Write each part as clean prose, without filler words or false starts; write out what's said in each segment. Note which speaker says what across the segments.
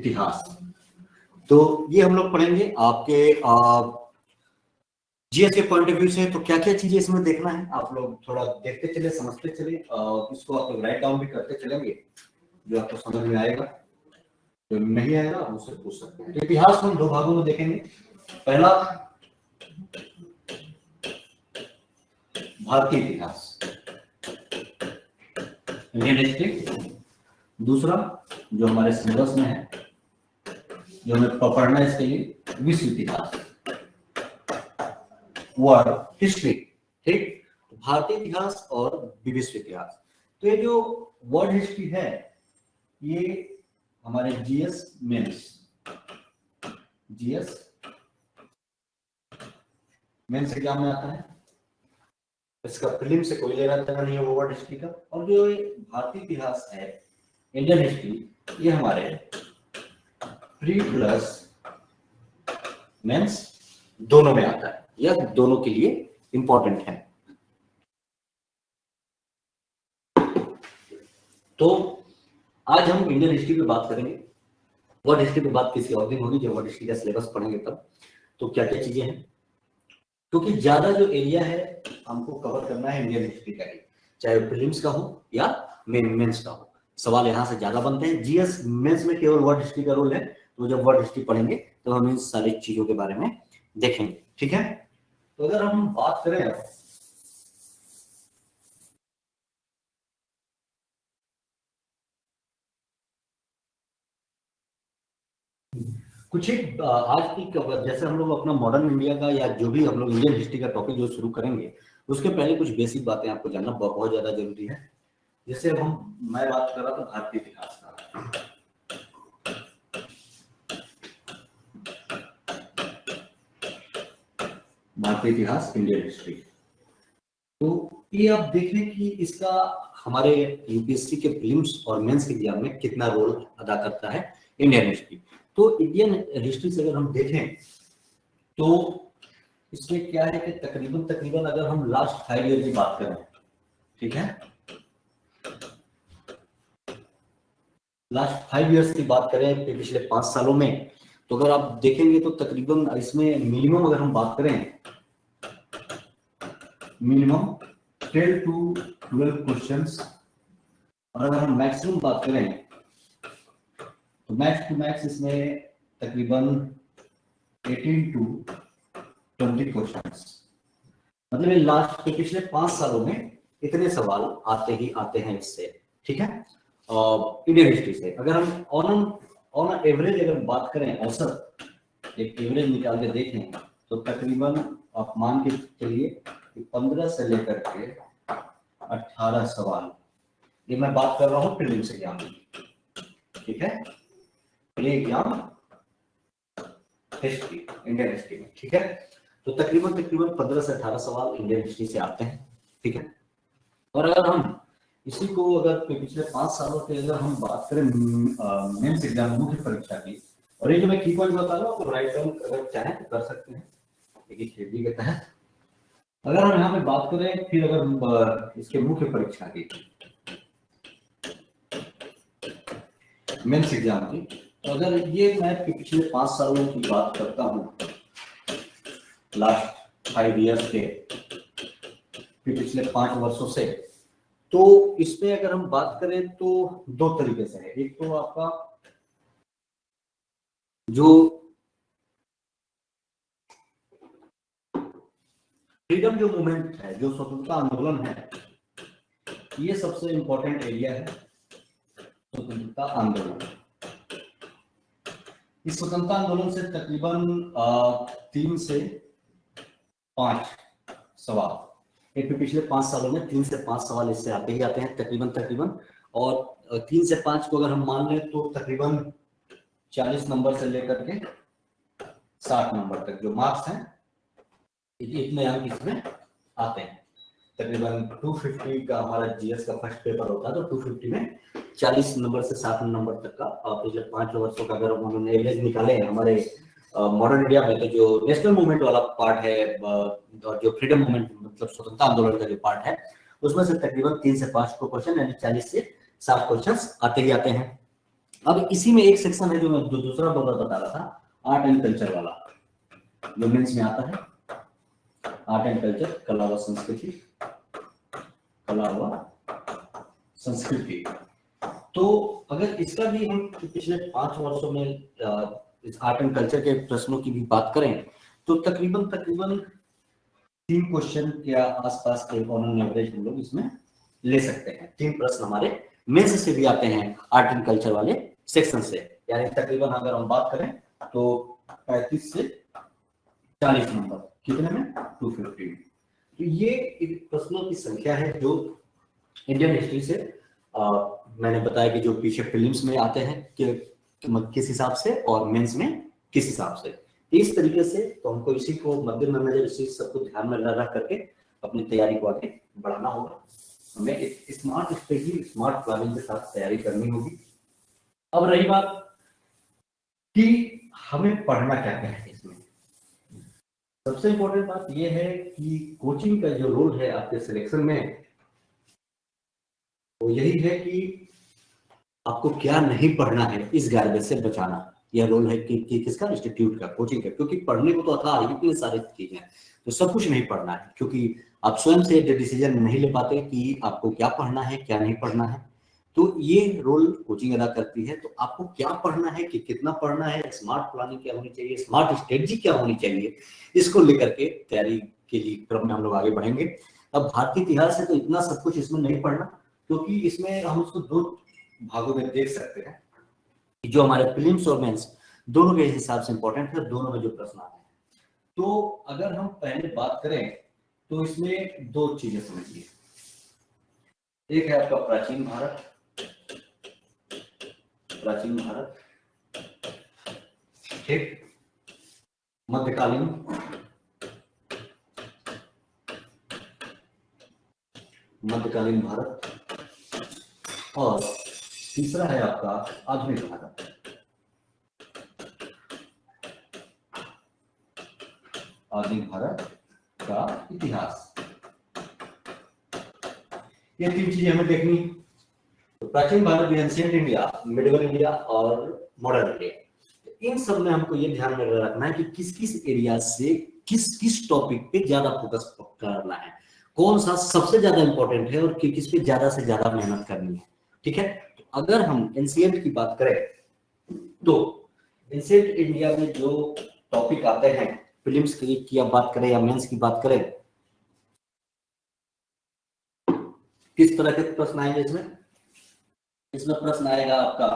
Speaker 1: इतिहास। तो ये हम लोग पढ़ेंगे आपके जीएस के पॉइंट ऑफ व्यू से। तो क्या क्या चीजें इसमें देखना है, आप लोग थोड़ा देखते चले, समझते चले, इसको आप लोग राइट डाउन भी करते चलेंगे, जो आपको समझ में आएगा। जो नहीं आएगा आप मुझसे पूछ सकते हैं। तो इतिहास को हम दो भागों में देखेंगे। पहला भारतीय इतिहास, इंडियन हिस्ट्री। दूसरा जो हमारे सिलेबस में है, जो हमें पढ़ना है इसके लिए, विश्व इतिहास, वर्ल्ड हिस्ट्री। ठीक, भारतीय इतिहास और विश्व इतिहास। तो ये जो वर्ल्ड हिस्ट्री है, ये हमारे जीएस मेंस एग्जाम में आता है। इसका प्रीलिम से कोई लेना देना नहीं है वो वर्ल्ड हिस्ट्री का। और जो भारतीय इतिहास है, इंडियन हिस्ट्री, ये हमारे प्री प्लस मेंस दोनों में आता है। यह दोनों के लिए इंपॉर्टेंट है। तो आज हम इंडियन हिस्ट्री पे बात करेंगे। वर्ल्ड हिस्ट्री पे बात किसी और दिन होगी, जब वर्ल्ड हिस्ट्री का सिलेबस पढ़ेंगे तब। तो क्या क्या चीजें हैं, क्योंकि ज्यादा जो एरिया है हमको कवर करना है इंडियन हिस्ट्री का ही, चाहे प्रीलिम्स का हो या मेंस का हो। सवाल यहाँ से ज्यादा बनते हैं। जीएस मेंस में केवल वर्ल्ड हिस्ट्री का रोल है। तो जब वर्ल्ड हिस्ट्री पढ़ेंगे तो हम इन सारी चीजों के बारे में देखेंगे। ठीक है, तो अगर हम बात करें कुछ एक आज की जैसे हम लोग अपना मॉडर्न इंडिया का या जो भी हम लोग इंडियन हिस्ट्री का टॉपिक जो शुरू करेंगे, उसके पहले कुछ बेसिक बातें आपको जानना बहुत ज्यादा जरूरी है। जैसे मैं बात कर रहा था भारतीय इतिहास का। भारतीय इतिहास, इंडियन हिस्ट्री। तो ये आप देखें कि इसका हमारे यूपीएससी के प्रीलिम्स और मेंस के एग्जाम में कितना रोल अदा करता है इंडियन हिस्ट्री। तो इंडियन हिस्ट्री से अगर हम देखें तो इसमें क्या है कि तकरीबन अगर हम लास्ट 5 ईयर की बात करें, ठीक है, लास्ट 5 ईयर्स की बात करें, पिछले 5 सालों में, तो अगर आप देखेंगे तो तकरीबन इसमें मिनिमम अगर हम बात करें, मिनिमम 10 to 12 क्वेश्चंस। और अगर हम मैक्सिमम बात करें तो मैक्स टू मैक्स इसमें तकरीबन 18 to 20 क्वेश्चंस। मतलब ये लास्ट के पिछले 5 सालों में इतने सवाल आते ही आते हैं इससे। ठीक है, इंडियन हिस्ट्री से अगर हम ऑन एवरेज अगर बात करें, औसत एक एवरेज निकाल के देखें, तो तकरीबन आप मान के चलिए कि 15 से लेकर के 18 सवाल, ये मैं बात कर रहा हूँ प्रीलिम्स एग्जाम की। ठीक है, ये एग्जाम हिस्ट्री, इंडियन हिस्ट्री में। ठीक है, तो तकरीबन 15 से 18 सवाल इंडियन हिस्ट्री से आते हैं। ठीक है, और अगर हम इसी को अगर पिछले 5 सालों के अगर हम बात करें मेंस एग्जाम, मुख्य परीक्षा की, और ये जो मैं की पॉइंट बता रहा हूँ तो राइट डाउन अगर चाहें तो कर सकते हैं, लेकिन खेती के तहत अगर हम यहाँ पे बात करें, फिर अगर हम इसके मुख्य परीक्षा की, मेंस एग्जाम की, तो अगर ये मैं पिछले 5 सालों की बात करता हूँ, लास्ट 5 ईयर्स के, फिर पिछले 5 वर्षों से, तो इसमें अगर हम बात करें तो 2 तरीके से है। एक तो आपका जो फ्रीडम जो मूवमेंट है, जो स्वतंत्रता आंदोलन है, ये सबसे इंपॉर्टेंट एरिया है, स्वतंत्रता आंदोलन। इस स्वतंत्रता आंदोलन से तकरीबन 3 से 5 सवाल, एक पिछले 5 सालों में 3 से 5 सवाल इससे आते ही आते हैं तकरीबन। और 3 से 5 को अगर हम मान लें तो तकरीबन 40 नंबर से लेकर के 60 नंबर तक जो मार्क्स हैं, इतने अंक इसमें आते हैं। तकरीबन 250 का हमारा जीएस का फर्स्ट पेपर होता है, तो 250 में 40 नंबर से 60 नंबर तक का पिछले 5 वर्षों का अगर उन्होंने एवरेज निकाले हमारे मॉडर्न इंडिया में, तो जो नेशनल मूवमेंट वाला पार्ट है और जो फ्रीडम मूवमेंट मतलब स्वतंत्रता आंदोलन का जो पार्ट है, उसमें से तकरीबन 3 से 5 को क्वेश्चन यानी 40 से 60 क्वेश्चन आते ही आते हैं। अब इसी में एक सेक्शन है जो मैं दूसरा बता रहा था, आर्ट एंड कल्चर वाला, जो मेंस में आता है, आर्ट एंड कल्चर, कला व संस्कृति, कला व संस्कृति। तो अगर इसका भी हम पिछले 5 वर्षों में इस आर्ट एंड कल्चर के प्रश्नों की भी बात करें तो तकरीबन 3 क्वेश्चन के आसपास के ऑन एवरेज हम लोग इसमें ले सकते हैं। 3 प्रश्न हमारे मेंस से भी आते हैं आर्ट एंड कल्चर वाले सेक्शन से, यानी तकरीबन अगर हम बात करें तो 35 से 40 नंबर, कितने में 250। तो ये एक प्रश्नों की संख्या है जो इंडियन हिस्ट्री से मैंने बताया कि जो पीछे फिल्म्स में आते हैं कि किस हिसाब से और मेंस में किस हिसाब से, इस तरीके से। तो हमको इसी को मद्देनजर, इसी सबको ध्यान में रख करके अपनी तैयारी को आगे बढ़ाना होगा। हमें एक स्मार्ट स्ट्रेटजी, स्मार्ट प्लानिंग के साथ तैयारी करनी होगी। अब रही बात कि हमें पढ़ना क्या क्या है इसमें, सबसे इंपॉर्टेंट बात यह है कि कोचिंग का जो रोल है आपके सिलेक्शन में वो यही है कि आपको क्या नहीं पढ़ना है, इस गार्बेज से बचाना। यह रोल है कि किसका, इंस्टीट्यूट का, कोचिंग का। क्योंकि पढ़ने को तो आता है, इतनी सारी चीजें, तो सब कुछ नहीं पढ़ना है, क्योंकि आप स्वयं से डिसीजन नहीं ले पाते कि आपको क्या पढ़ना है क्या नहीं पढ़ना है। तो ये रोल कोचिंग अदा करती है। तो आपको क्या पढ़ना है, कि कितना पढ़ना है, स्मार्ट प्लानिंग क्या होनी चाहिए, स्मार्ट स्ट्रेटजी क्या होनी चाहिए, इसको लेकर के तैयारी के लिए क्रम में हम लोग आगे बढ़ेंगे। अब भारतीय इतिहास है तो इतना सब कुछ इसमें नहीं पढ़ना, क्योंकि इसमें हम उसको 2 भागों में देख सकते हैं, जो हमारे प्रीलिम्स और मेंस दोनों के हिसाब से इंपॉर्टेंट है, दोनों में जो प्रश्न आते हैं। तो अगर हम पहले बात करें तो इसमें 2 चीजें समझिए। एक है आपका प्राचीन भारत, प्राचीन भारत, ठीक, मध्यकालीन, मध्यकालीन भारत, और तीसरा है आपका आधुनिक भारत। आधुनिक भारत का इतिहास, ये 3 चीजें हमें देखनी। तो प्राचीन Bharat, ancient India, medieval India और मॉडर्न इंडिया, इन सब में हमको ये ध्यान में रखना है कि किस किस एरिया से किस किस टॉपिक पे ज्यादा फोकस करना है, कौन सा सबसे ज्यादा इंपॉर्टेंट है और किस पे ज्यादा से ज्यादा मेहनत करनी है। ठीक है, तो अगर हम एंशिएंट की बात करें तो एंशिएंट इंडिया में जो टॉपिक आते हैं, फिल्म्स की आप बात करें या मेंस की बात करें, किस तरह के प्रश्न आएंगे इसमें? इसमें प्रश्न आएगा आपका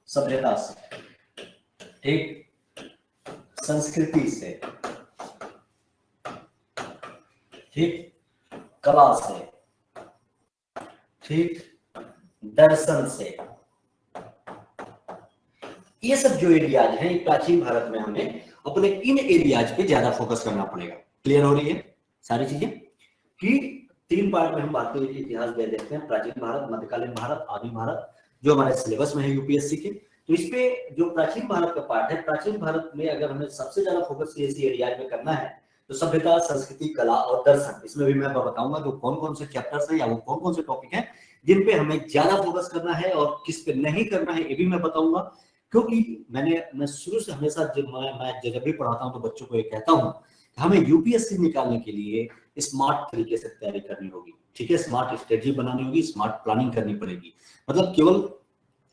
Speaker 1: सभ्यता से, ठीक, संस्कृति से, ठीक, कला से, ठीक, दर्शन से। ये सब जो एरियाज हैं प्राचीन भारत में, हमें अपने इन एरियाज पे ज्यादा फोकस करना पड़ेगा। क्लियर हो रही है सारी चीजें? कि 3 पार्ट में हम भारतीय इतिहास देखते हैं, प्राचीन भारत, मध्यकालीन भारत, आधुनिक भारत, जो हमारे सिलेबस में है यूपीएससी के। तो इस पे जो प्राचीन भारत का पार्ट है, प्राचीन भारत में अगर हमें सबसे ज्यादा फोकस इसी एरियाज में करना है तो सभ्यता, संस्कृति, कला और दर्शन, इसमें भी मैं बताऊंगा जो कौन कौन से चैप्टर्स हैं या वो कौन कौन से टॉपिक हैं जिन पे हमें ज्यादा फोकस करना है और किस पे नहीं करना है, ये भी मैं बताऊंगा। क्योंकि मैं शुरू से हमेशा जब भी पढ़ाता हूं तो बच्चों को ये कहता हूं कि हमें यूपीएससी निकालने के लिए स्मार्ट तरीके से तैयारी करनी होगी। ठीक है, स्मार्ट स्ट्रेटजी बनानी होगी, स्मार्ट प्लानिंग करनी पड़ेगी। मतलब केवल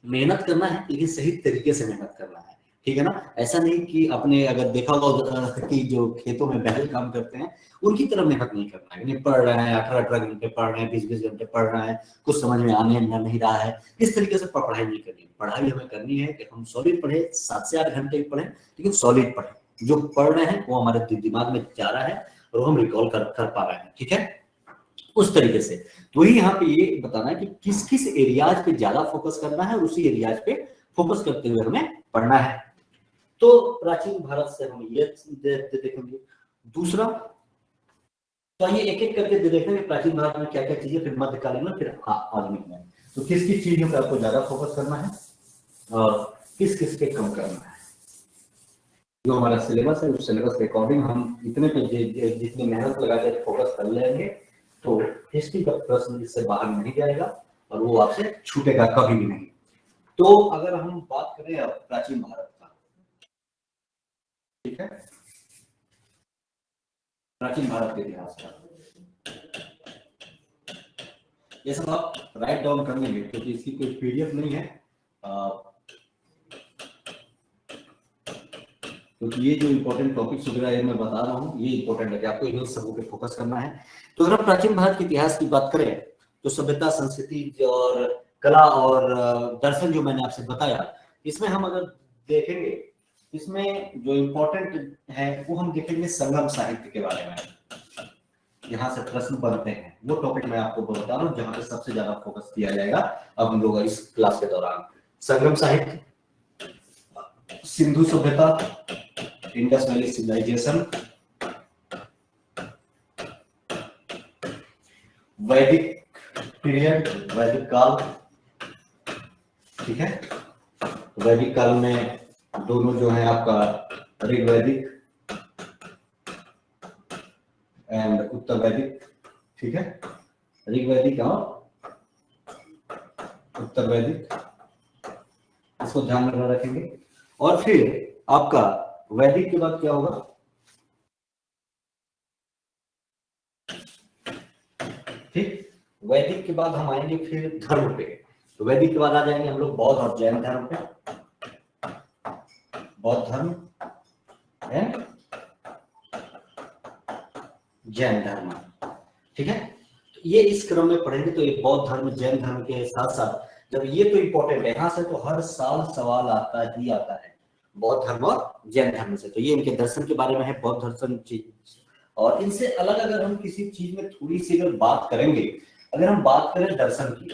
Speaker 1: मेहनत करना है लेकिन सही तरीके से मेहनत करना है। ठीक है ना, ऐसा नहीं कि अपने अगर देखा होगा कि जो खेतों में बैल काम करते हैं उनकी तरह मेहनत नहीं करना है, नहीं पढ़ रहे हैं 18 घंटे पढ़ रहे हैं, 20 घंटे पढ़ रहे हैं, कुछ समझ में आने नहीं रहा है, इस तरीके से पढ़ाई नहीं करनी। पढ़ाई हमें करनी है कि हम सॉलिड पढ़े, 7 से 8 घंटे पढ़े लेकिन सॉलिड पढ़े, जो पढ़ रहे हैं वो हमारे दिमाग में जा रहा है और हम रिकॉल कर पा रहे हैं। ठीक है, उस तरीके से। तो वही यहाँ पे ये बताना है कि किस किस एरियाज पे ज्यादा फोकस करना है, उसी एरियाज पे फोकस करते हुए हमें पढ़ना है। तो प्राचीन भारत से हम ये देखेंगे। दूसरा, तो आइए एक एक करके देखेंगे प्राचीन भारत में क्या क्या चीजें, फिर मध्यकालीन में, फिर आधुनिक में। तो किस किस चीजों पे आपको ज्यादा फोकस करना है और किस किस पे कम करना है। जो हमारा सिलेबस है उस सिलेबस के अकॉर्डिंग हम इतने पे जितनी मेहनत लगा के फोकस कर लेंगे तो हिस्ट्री का प्रश्न इससे बाहर नहीं जाएगा और वो आपसे छूटेगा कभी भी नहीं। तो अगर हम बात करें अब प्राचीन भारत का, ठीक है, प्राचीन भारत के इतिहास का, ये सब आप राइट डाउन कर लेंगे क्योंकि इसकी कोई पीडीएफ नहीं है, क्योंकि ये जो इंपॉर्टेंट टॉपिक्स वगैरह है मैं बता रहा हूँ, ये इंपॉर्टेंट है कि आपको इन्हीं सबों पे फोकस करना है। तो अगर प्राचीन भारत के इतिहास की बात करें तो सभ्यता, संस्कृति और कला और दर्शन जो मैंने आपसे बताया, इसमें हम अगर देखेंगे, इसमें जो इम्पोर्टेंट है वो हम देखेंगे संगम साहित्य के बारे में। यहाँ से प्रश्न बनते हैं, वो टॉपिक मैं आपको बता रहा हूँ जहाँ पे सबसे ज्यादा फोकस किया जाएगा अब हम लोग इस क्लास के दौरान। संगम साहित्य, सिंधु सभ्यता, इंडस वैली सिविलाइजेशन, वैदिक पीरियड, वैदिक काल, ठीक है, वैदिक काल में दोनों जो है आपका ऋग्वैदिक एंड उत्तर वैदिक, ठीक है, ऋग्वैदिक और उत्तर वैदिक, इसको ध्यान में रखेंगे। और फिर आपका वैदिक के बाद क्या होगा, ठीक, वैदिक के बाद हम आएंगे फिर धर्म पे। तो वैदिक के बाद आ जाएंगे हम लोग बौद्ध और जैन धर्म पे, बौद्ध धर्म एंड जैन धर्म, ठीक है। ये इस क्रम में पढ़ेंगे। तो ये बौद्ध धर्म, जैन धर्म के साथ साथ जब ये तो इंपॉर्टेंट है, यहाँ से तो हर साल सवाल आता ही आता है बौद्ध धर्म और जैन धर्म से। तो ये इनके दर्शन के बारे में है, बौद्ध दर्शन चीज। और इनसे अलग अगर हम किसी चीज में थोड़ी सी अगर बात करेंगे, अगर हम बात करें दर्शन की,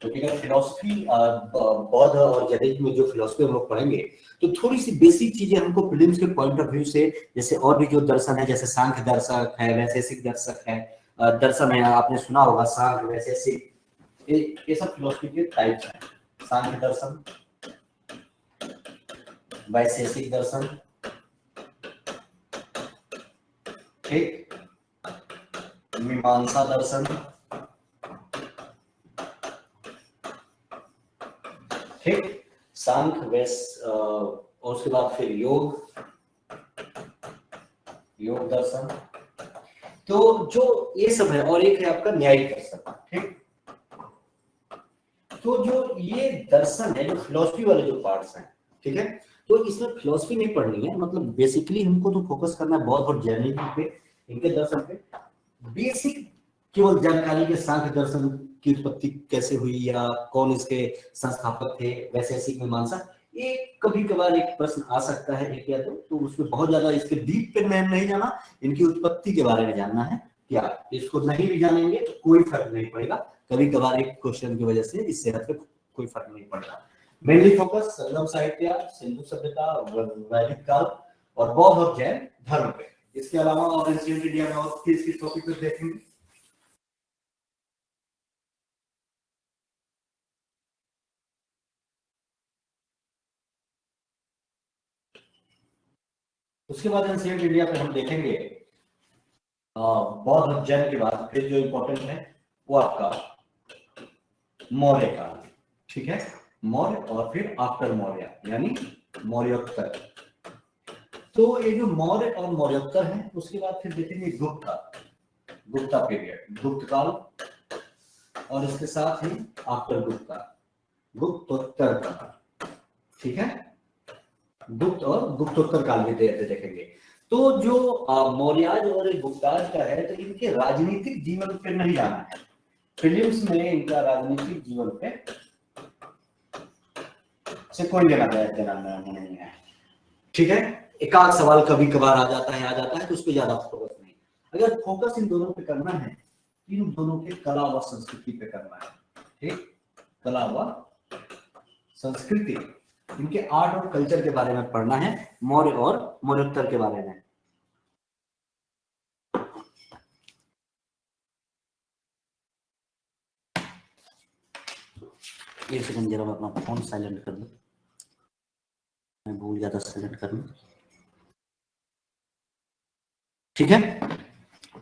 Speaker 1: तो अगर फिलोसफी बौद्ध और जैनिज्म में जो फिलोसफी हम लोग पढ़ेंगे तो थोड़ी सी बेसिक चीजें हमको प्रीलिम्स के पॉइंट ऑफ व्यू से, जैसे और भी जो दर्शन है, जैसे सांख्य दर्शक है, वैशेषिक दर्शक है, दर्शन है, आपने सुना होगा सांख्य, वैशेषिक, ये सब फिलोसफी के टाइप्स हैं। सांख्य दर्शन, वैशेषिक दर्शन, ठीक, मीमांसा दर्शन, ठीक, सांख्य, वैश्य, और उसके बाद फिर योग दर्शन। तो जो ये सब है, और एक है आपका न्यायिक दर्शन, ठीक। तो जो ये दर्शन है, जो फिलोसफी वाले जो पार्ट्स हैं, ठीक है, तो इसमें फिलोसफी नहीं पढ़नी है, मतलब बेसिकली हमको तो फोकस करना है बौद्ध और जैनिज्म पे, इनके दर्शन पे। बेसिक केवल जानकारी के सांख्य दर्शन की उत्पत्ति कैसे हुई या कौन इसके संस्थापक थे, वैशेषिक, मीमांसा, ये कभी कभार एक प्रश्न आ सकता है, एक या दो, तो उसमें बहुत ज्यादा इसके डीप पे में नहीं जाना, इनकी उत्पत्ति के बारे में जानना है। क्या इसको नहीं भी जानेंगे तो कोई फर्क नहीं पड़ेगा, कभी कभार एक क्वेश्चन की वजह से इससे हद तक कोई फर्क नहीं पड़ता। मेनली फोकस संगम साहित्य, सिंधु सभ्यता, वैदिक काल और बौद्ध और जैन धर्म पे। इसके अलावा और एंशिएंट इंडिया में और किस टॉपिक पे देखेंगे, उसके बाद एंशिएंट इंडिया पे हम देखेंगे बौद्ध और जैन के बाद फिर जो इंपॉर्टेंट है वो आपका मौर्य काल, ठीक है, मौर्य और फिर आफ्टर मौर्य यानी मौर्योत्तर। तो ये जो मौर्य और मौर्योत्तर है, उसके बाद फिर देखेंगे गुप्ता पीरियड, गुप्त काल, और इसके साथ ही आफ्टर गुप्ता, गुप्तोत्तर काल, ठीक है, गुप्त और गुप्तोत्तर काल भी देखेंगे। तो जो मौर्याज और गुप्ताज का है, तो इनके राजनीतिक जीवन पे नहीं जाना है, फिलिम्स में इनका राजनीतिक जीवन पे से कोई लेना देना नहीं है, ठीक है। एकाध सवाल कभी कभार आ जाता है तो उस पर ज्यादा फोकस नहीं। अगर फोकस इन दोनों पे करना है, इन दोनों के कला व संस्कृति पे करना है, ठीक, कला व संस्कृति, इनके आर्ट और कल्चर के बारे में पढ़ना है, मौर्य और मौर्योत्तर के बारे में। एक सेकंड जरा मैं अपना फोन साइलेंट कर दूं, मैं भूल गया था साइलेंट करना, ठीक है।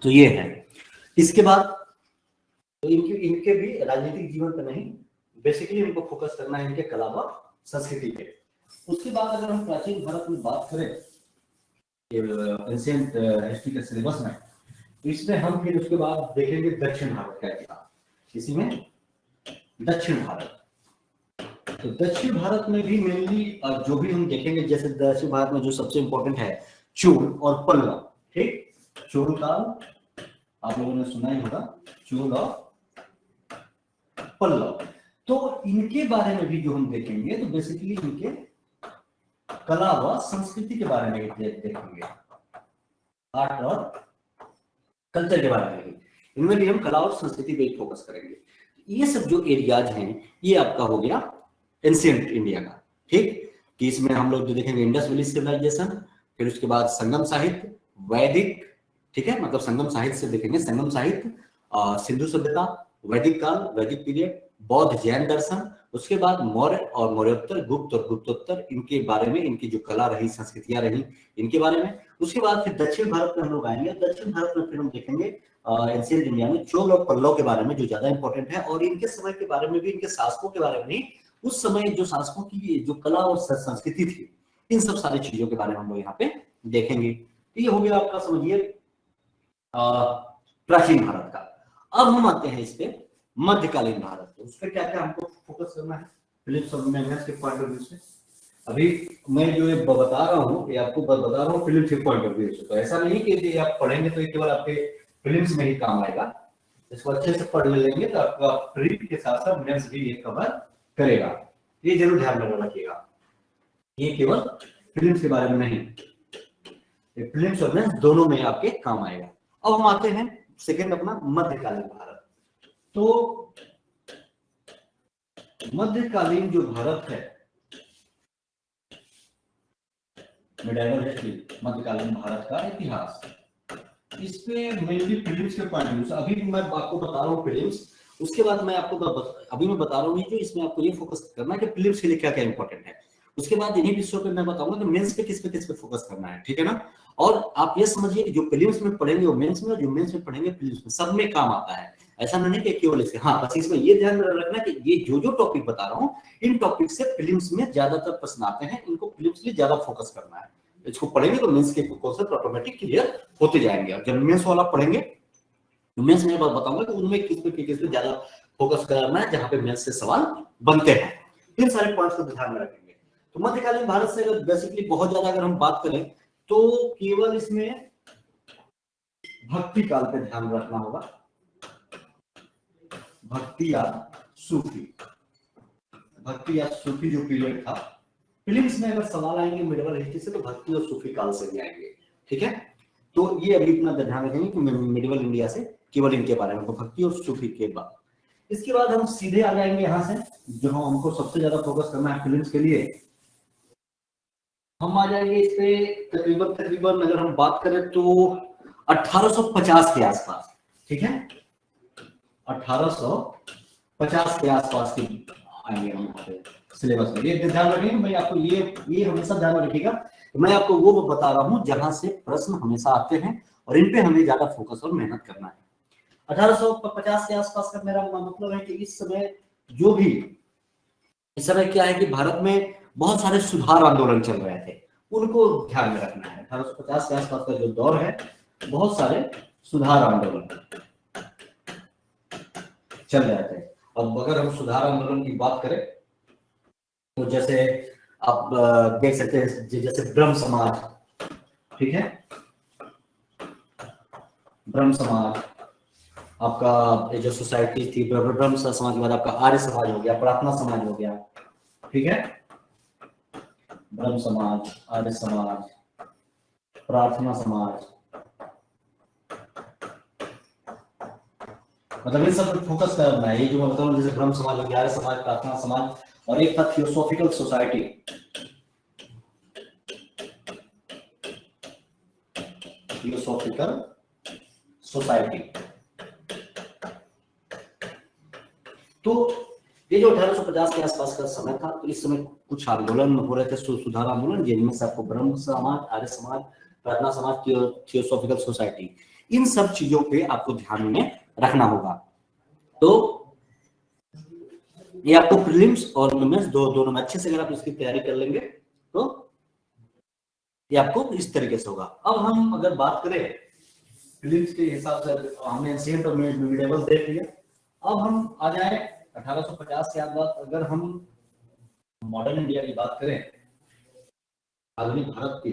Speaker 1: तो ये है। इसके बाद तो इनके भी राजनीतिक जीवन पर नहीं बेसिकली हमको फोकस करना है इनके कला व संस्कृति पे। उसके बाद अगर हम प्राचीन भारत में बात करें एंशिएंट हिस्ट्री के सिलेबस में, इसमें हम फिर उसके बाद देखेंगे दक्षिण भारत का इतिहास। इसी में दक्षिण भारत, तो दक्षिण भारत में भी मेनली जो भी हम देखेंगे, जैसे दक्षिण भारत में जो सबसे इंपॉर्टेंट है चोल और पल्लव। ठीक, चोल काल आप लोगों ने सुना ही होगा, चोल और पल्लव। तो इनके बारे में भी जो हम देखेंगे तो बेसिकली इनके कला व संस्कृति के बारे में देखेंगे, आर्ट और कल्चर के बारे में। इनमें भी हम कला और संस्कृति पे फोकस करेंगे। ये सब जो एरियाज हैं ये आपका हो गया एंशिएंट इंडिया का। ठीक, कि इसमें हम लोग जो देखेंगे इंडस वैली सिविलाइजेशन, फिर उसके बाद संगम साहित्य, वैदिक, ठीक है, मतलब संगम साहित्य से देखेंगे संगम साहित्य, सिंधु सभ्यता, वैदिक काल, वैदिक पीरियड, बौद्ध जैन दर्शन, उसके बाद मौर्य और मौर्योत्तर, गुप्त और गुप्तोत्तर, इनके बारे में, इनकी जो कला रही, संस्कृतियां रही, इनके बारे में। उसके बाद फिर दक्षिण भारत में हम लोग आएंगे। दक्षिण भारत में फिर हम देखेंगे एंशिएंट इंडिया में चोल और पल्लव के बारे में, जो ज्यादा इंपॉर्टेंट है, और इनके समय के बारे में भी, इनके शासकों के बारे में नहीं, उस समय जो शासकों की जो कला और संस्कृति थी, इन सब सारी चीजों के बारे में हम लोग यहाँ पे देखेंगे। तो ये हो गया आपका, समझिए, प्राचीन भारत का। अब हम आते हैं इस पे मध्यकालीन भारत पे। उस पर क्या क्या हमको फोकस करना है फिलिप्स और मैग्नस के पॉइंट ऑफ व्यू से। अभी मैं जो ये बता रहा हूँ, ये आपको बता रहा हूँ फिलिप्स के पॉइंट ऑफ व्यू से। तो ऐसा नहीं कि आप पढ़ेंगे तो केवल आपके फिलिप्स में ही काम आएगा। इसको अच्छे से पढ़ लेंगे तो आपका प्री के साथ साथ मेंस भी ये कवर करेगा। ये जरूर ध्यान में रखिएगा, ये केवल फिल्म्स के बारे में नहीं, फिल्म्स और मेंस दोनों में आपके काम आएगा। अब हम आते हैं सेकंड अपना मध्यकालीन भारत। तो मध्यकालीन जो भारत है, मिडाइवल हिस्ट्री, मध्यकालीन भारत का इतिहास, इस पे मेनली फिल्म्स के पॉइंट ऑफ व्यू से अभी मैं आपको बता रहा हूँ फिल्म्स। उसके बाद मैं आपको अभी मैं बता रहा हूँ जो इसमें आपको ये फोकस करना है कि फिल्म्स के लिए क्या क्या इंपॉर्टेंट है। उसके बाद इन्हीं विषयों पे मैं बताऊंगा कि मेंस पे किस पे फोकस करना है, ठीक है ना। और आप ये समझिए जो फिल्म्स में पढ़ेंगे वो मेंस में, जो मेंस में पढ़ेंगे फिल्म्स में, सब में काम आता है। ऐसा नहीं कि केवल इससे, हाँ बस इसमें ये ध्यान रखना कि ये जो टॉपिक बता रहा हूँ, इन टॉपिक से फिल्म्स में ज्यादातर प्रश्न आते हैं, इनको फिल्म्स के लिए ज्यादा फोकस करना है। इसको पढ़ेंगे तो मेंस के कॉन्सेप्ट ऑटोमेटिक क्लियर होते जाएंगे। और जब मेंस वाला पढ़ेंगे तो मेंस में बताऊंगा कि उनमें किस पे ज्यादा फोकस करना है, जहां पे मेंस से सवाल बनते हैं। इन सारे पॉइंट्स को ध्यान में रखेंगे। तो मध्यकालीन भारत से अगर बेसिकली बहुत ज्यादा अगर हम बात करें तो केवल इसमें भक्ति काल पे ध्यान रखना होगा, भक्ति या सूफी, भक्ति या सूफी जो पीरियड था। फिल्म्स में अगर सवाल आएंगे मिडिवल हिस्ट्री से तो भक्ति और सूफी काल से भी आएंगे, ठीक है। तो ये अभी इतना ध्यान रखेंगे कि मिडिवल इंडिया से केवल इनके बारे में, भक्ति और सूफी के बाद। इसके बाद हम सीधे आ जाएंगे यहाँ से, जो हमको सबसे ज्यादा फोकस करना है फिल्म्स के लिए, हम आ जाएंगे इस पे तकरीबन अगर हम बात करें तो 1850 के आसपास, ठीक है, 1850 के आसपास की आएंगे हम सिलेबस में। ये ध्यान रखेंगे भाई, आपको ये हमेशा ध्यान रखिएगा। मैं आपको वो बता रहा हूं जहां से प्रश्न हमेशा आते हैं और इन पे हमें ज्यादा फोकस और मेहनत करना है। 1850 के आसपास का मेरा मतलब है कि इस समय जो भी, इस समय क्या है कि भारत में बहुत सारे सुधार आंदोलन चल रहे थे, उनको ध्यान में रखना है। 1850 के आसपास का जो दौर है, बहुत सारे सुधार आंदोलन चल रहे थे। अब अगर हम सुधार आंदोलन की बात करें तो जैसे आप देख सकते हैं, जैसे ब्रह्म समाज, ठीक है, ब्रह्म समाज आपका जो सोसाइटी थी, ब्रह्म समाज के बाद आपका आर्य समाज हो गया, प्रार्थना समाज हो गया, ठीक है, ब्रह्म समाज, आर्य समाज, प्रार्थना समाज, मतलब इन सब पे फोकस करना है। ये जो मैं बता रहा हूँ, जैसे ब्रह्म समाज हो गया, आर्य समाज, प्रार्थना समाज, और एक था थियोसॉफिकल सोसाइटी, थियोसॉफिकल सोसाइटी। तो ये जो 1850 के आसपास का समय था, तो इस समय कुछ आंदोलन हो रहे थे, सुधार आंदोलन, जिनमें से आपको ब्रह्म समाज, आर्य समाज, प्रार्थना समाज, थियोसॉफिकल सोसाइटी, इन सब चीजों पे आपको ध्यान में रखना होगा। तो
Speaker 2: ये आपको प्रीलिम्स और मेंस दोनों में अच्छे से अगर आप इसकी तैयारी कर लेंगे तो ये आपको इस तरीके से होगा। अब हम अगर बात करें प्रीलिम्स के हिसाब से, हमने एंशिएंट और मिडिवल देख लिया। अब हम आ जाए 1850 के बाद अगर हम मॉडर्न इंडिया की बात करें, आधुनिक भारत की,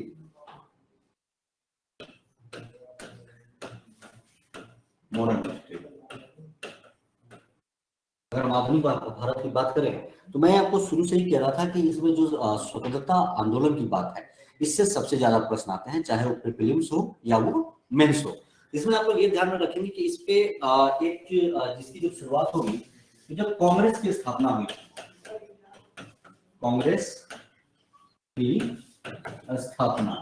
Speaker 2: मॉडर्न अगर हम आधुनिक भारत की बात करें तो मैं आपको शुरू से ही कह रहा था कि इसमें जो स्वतंत्रता आंदोलन की बात है, इससे सबसे ज्यादा प्रश्न आते हैं, चाहे वो प्रीलिम्स हो या वो मेंस हो। इसमें आप लोग ये ध्यान में रखेंगे कि इस पे एक जिसकी जो शुरुआत होगी, जब कांग्रेस की स्थापना हुई, कांग्रेस की स्थापना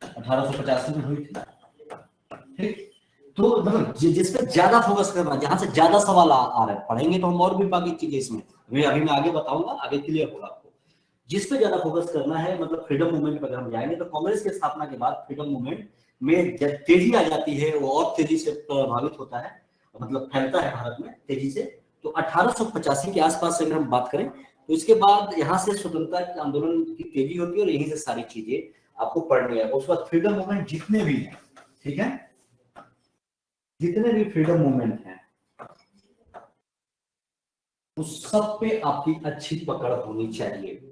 Speaker 2: 1885 में हुई थी, ठीक। तो मतलब जिसपे ज्यादा फोकस करना, जहां से ज्यादा सवाल आ रहे हैं, पढ़ेंगे तो हम और भी बाकी चीजें इसमें अभी मैं आगे बताऊंगा, आगे क्लियर होगा आपको। जिस पे ज्यादा फोकस करना है, मतलब फ्रीडम मूवमेंट पर अगर हम जाएंगे तो कांग्रेस की स्थापना के बाद फ्रीडम मूवमेंट में जब तेजी आ जाती है, वो और तेजी से प्रभावित होता है, मतलब फैलता है भारत में तेजी से। तो 1885 के आसपास से अगर हम बात करें तो इसके बाद यहाँ से स्वतंत्रता आंदोलन की तेजी होती है और यहीं से सारी चीजें आपको पढ़नी है। उसके बाद फ्रीडम मूवमेंट जितने भी हैं, ठीक है, जितने भी फ्रीडम मूवमेंट हैं उस सब पे आपकी अच्छी पकड़ होनी चाहिए।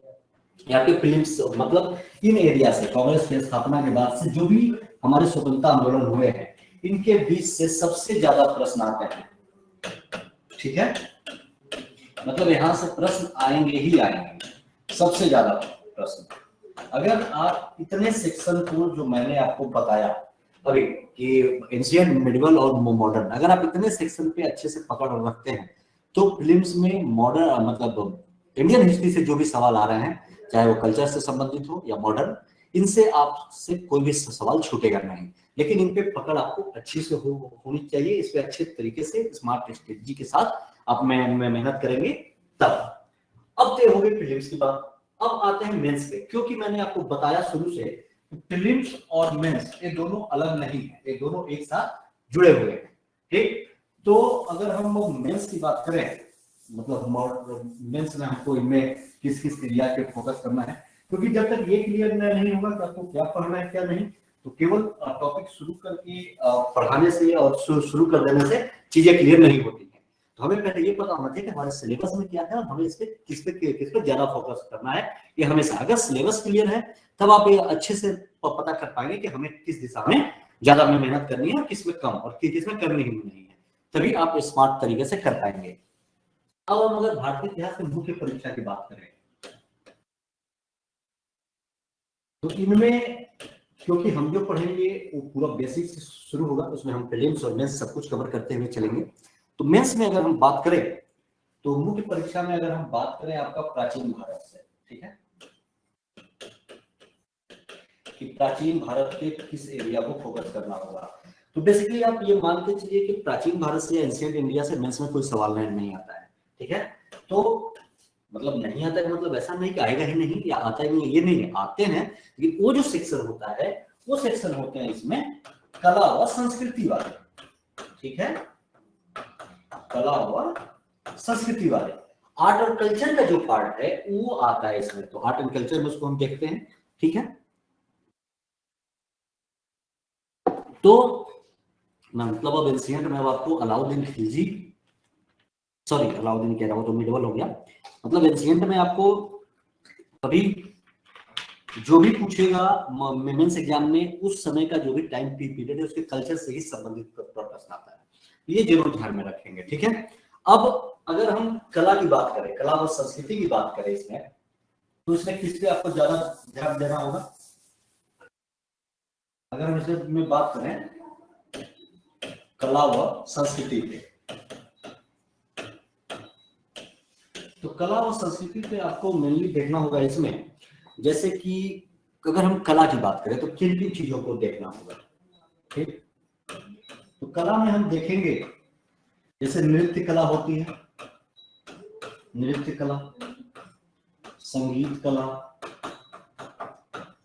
Speaker 2: यहाँ पे प्रीलिम्स मतलब इन एरिया से, कांग्रेस की स्थापना के बाद से जो भी हमारे स्वतंत्रता आंदोलन हुए हैं, इनके बीच से सबसे ज्यादा प्रश्न आते हैं, ठीक है। मतलब यहां से प्रश्न आएंगे ही आएंगे, सबसे ज्यादा प्रश्न। अगर आप इतने सेक्शन को जो मैंने आपको बताया अभी कि एंशिएंट, मिडिवल और मॉडर्न, अगर आप इतने सेक्शन पे अच्छे से पकड़ रखते हैं तो प्रीलिम्स में मॉडर्न मतलब इंडियन हिस्ट्री से जो भी सवाल आ रहे हैं, चाहे वो कल्चर से संबंधित हो या मॉडर्न, इनसे आपसे कोई भी सवाल छूटेगा नहीं। लेकिन इन पे पकड़ आपको अच्छी से होनी चाहिए। इस पे अच्छे तरीके से स्मार्ट स्ट्रेटजी के साथ आप मेहनत करेंगे तब। अब तय हो गई प्रीलिम्स की बात, अब आते हैं मेंस पे। क्योंकि मैंने आपको बताया शुरू से प्रीलिम्स और मेंस ये दोनों अलग नहीं है, ये दोनों एक साथ जुड़े हुए हैं, ठीक। तो अगर हम मेंस की बात करें, मतलब मेंस में हमको इनमें किस किस एरिया पे फोकस करना है, क्योंकि जब तक ये क्लियर नहीं होगा कि आपको क्या पढ़ना है क्या नहीं, तो केवल टॉपिक शुरू करके पढ़ाने से और शुरू कर देने से चीजें क्लियर नहीं होती है। तो हमें पहले ये पता होना चाहिए कि हमारे सिलेबस में क्या है और हमें इस पे किस पे ज्यादा फोकस करना है, ये हमेशा। अगर सिलेबस क्लियर है तब आप ये अच्छे से पता कर पाएंगे कि हमें किस दिशा में ज्यादा मेहनत करनी है और किस में कम और किस में करनी ही नहीं है, तभी आप स्मार्ट तरीके से कर पाएंगे। अब हम अगर भारतीय इतिहास की मुख्य परीक्षा की बात करें तो इनमें, क्योंकि हम जो पढ़ेंगे वो पूरा बेसिक से शुरू होगा, उसमें हम प्रीलिम्स और मेंस सब कुछ कवर करते हुए चलेंगे। तो मेंस में अगर हम बात करें तो मुख्य परीक्षा में अगर हम बात करें आपका प्राचीन भारत से, ठीक है, कि प्राचीन भारत के किस एरिया को फोकस करना होगा। तो बेसिकली आप ये मान के चलिए कि प्राचीन भारत से, एंशिएंट इंडिया से मेंस में कोई सवाल नहीं आता है, ठीक है। तो मतलब नहीं आता है मतलब ऐसा नहीं कि आएगा ही नहीं या आता ही नहीं, ये नहीं, आते हैं, लेकिन वो जो सेक्शन होता है वो सेक्शन होते हैं इसमें कला व संस्कृति वाले, ठीक है, कला व संस्कृति वाले। आर्ट और कल्चर का जो पार्ट है वो आता है इसमें, तो आर्ट एंड कल्चर में उसको हम देखते हैं, ठीक है। तो मतलब अब एंशिएंट में अब आपको अलाउद्दीन खिलजी, सॉरी अलाउद्दीन कह रहा हूं तो मिडिवल हो गया, मतलब एंशिएंट में आपको अभी जो भी पूछेगा मेंस एग्जाम में, उस समय का जो भी टाइम पीरियड है उसके कल्चर से ही संबंधित प्रश्न आता है, ये जरूर ध्यान में रखेंगे, ठीक है। अब अगर हम कला की बात करें, कला और संस्कृति की बात करें इसमें, तो इसमें किस पे आपको ज्यादा ध्यान देना होगा। अगर हम इसे में बात करें कला व संस्कृति पे, तो कला और संस्कृति पे आपको मेनली देखना होगा इसमें, जैसे कि अगर हम कला की बात करें तो किन किन चीजों को देखना होगा, ठीक। तो कला में हम देखेंगे जैसे नृत्य कला होती है, नृत्य कला, संगीत कला,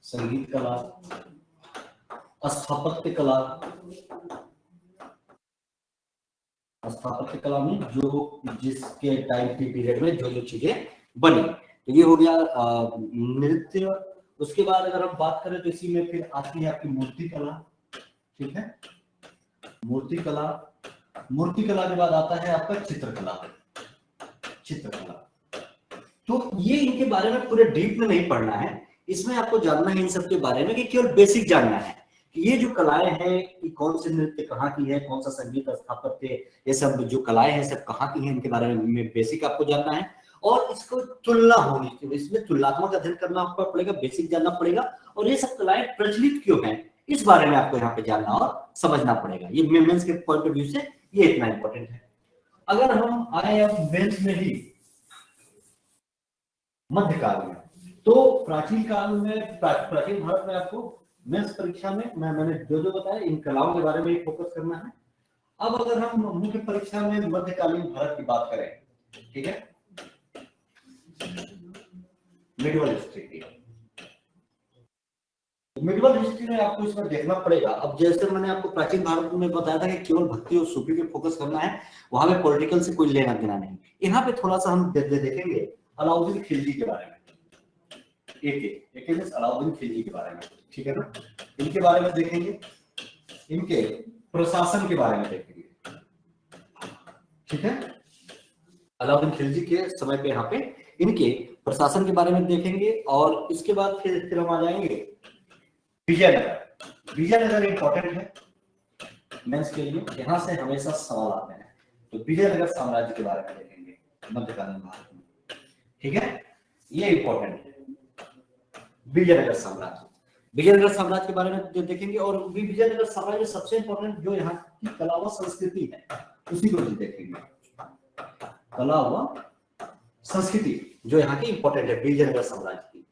Speaker 2: संगीत कला, स्थापत्य कला, स्थापत्य कला में जो जिसके टाइम पीरियड में जो जो चीजें बनी। तो ये हो गया नृत्य। उसके बाद अगर हम बात करें तो इसी में फिर आती है आपकी मूर्ति कला, ठीक है, मूर्ति कला। मूर्ति कला के बाद आता है आपका चित्रकला, चित्रकला। तो ये इनके बारे में पूरे डीप में नहीं पढ़ना है, इसमें आपको जानना है इन सब के बारे में कि केवल बेसिक जानना है कि ये जो कलाएं हैं कि कौन से नृत्य कहाँ की है, कौन सा संगीत स्थापत्य, ये सब जो कलाएं हैं सब कहाँ की हैं, इनके बारे में बेसिक आपको जानना है। और इसको तुलना होनी चाहिए, इसमें तुलनात्मक अध्ययन करना आपको पड़ेगा, बेसिक जानना पड़ेगा। और ये सब कलाएं प्रचलित क्यों हैं इस बारे में आपको यहाँ पे जानना और समझना पड़ेगा। ये मेंस के पॉइंट ऑफ व्यू से ये इतना इंपॉर्टेंट है। अगर हम आए अब मेंस में ही मध्यकाल में, तो प्राचीन काल में, प्राचीन भारत में आपको मेंस परीक्षा में मैंने जो जो बताया इन कलाओं के बारे में ही फोकस करना है। अब अगर हम मुख्य परीक्षा में मध्यकालीन भारत की बात करें, ठीक है, मिडिवल हिस्ट्री की, मिडिवल हिस्ट्री में आपको इसमें देखना पड़ेगा। अब जैसे मैंने आपको प्राचीन भारत में बताया था कि केवल भक्ति और सूफी पे फोकस करना है, वहां पे पॉलिटिकल से कोई लेना देना नहीं। यहाँ पे थोड़ा सा हम देखेंगे अलाउद्दीन खिलजी के बारे में, एक अलाउद्दीन खिलजी के बारे में, ठीक है ना, इनके बारे में देखेंगे, इनके प्रशासन के बारे में देखेंगे, ठीक है। अलाउद्दीन खिलजी के समय पे यहाँ पे इनके प्रशासन के बारे में देखेंगे। और इसके बाद फिर हम आ जाएंगे विजयनगर। विजयनगर इंपॉर्टेंट है मेंस के लिए, यहाँ से हमेशा सवाल आते हैं। तो विजयनगर साम्राज्य के बारे में देखेंगे मध्यकालीन भारत में, ठीक है, ये इंपॉर्टेंट है। विजयनगर साम्राज्य, विजयनगर साम्राज्य के बारे में देखेंगे। और विजयनगर साम्राज्य सबसे इंपॉर्टेंट जो यहाँ की कला व संस्कृति है उसी को देखेंगे, कला व संस्कृति जो यहाँ की इंपॉर्टेंट है विजयनगर साम्राज्य की।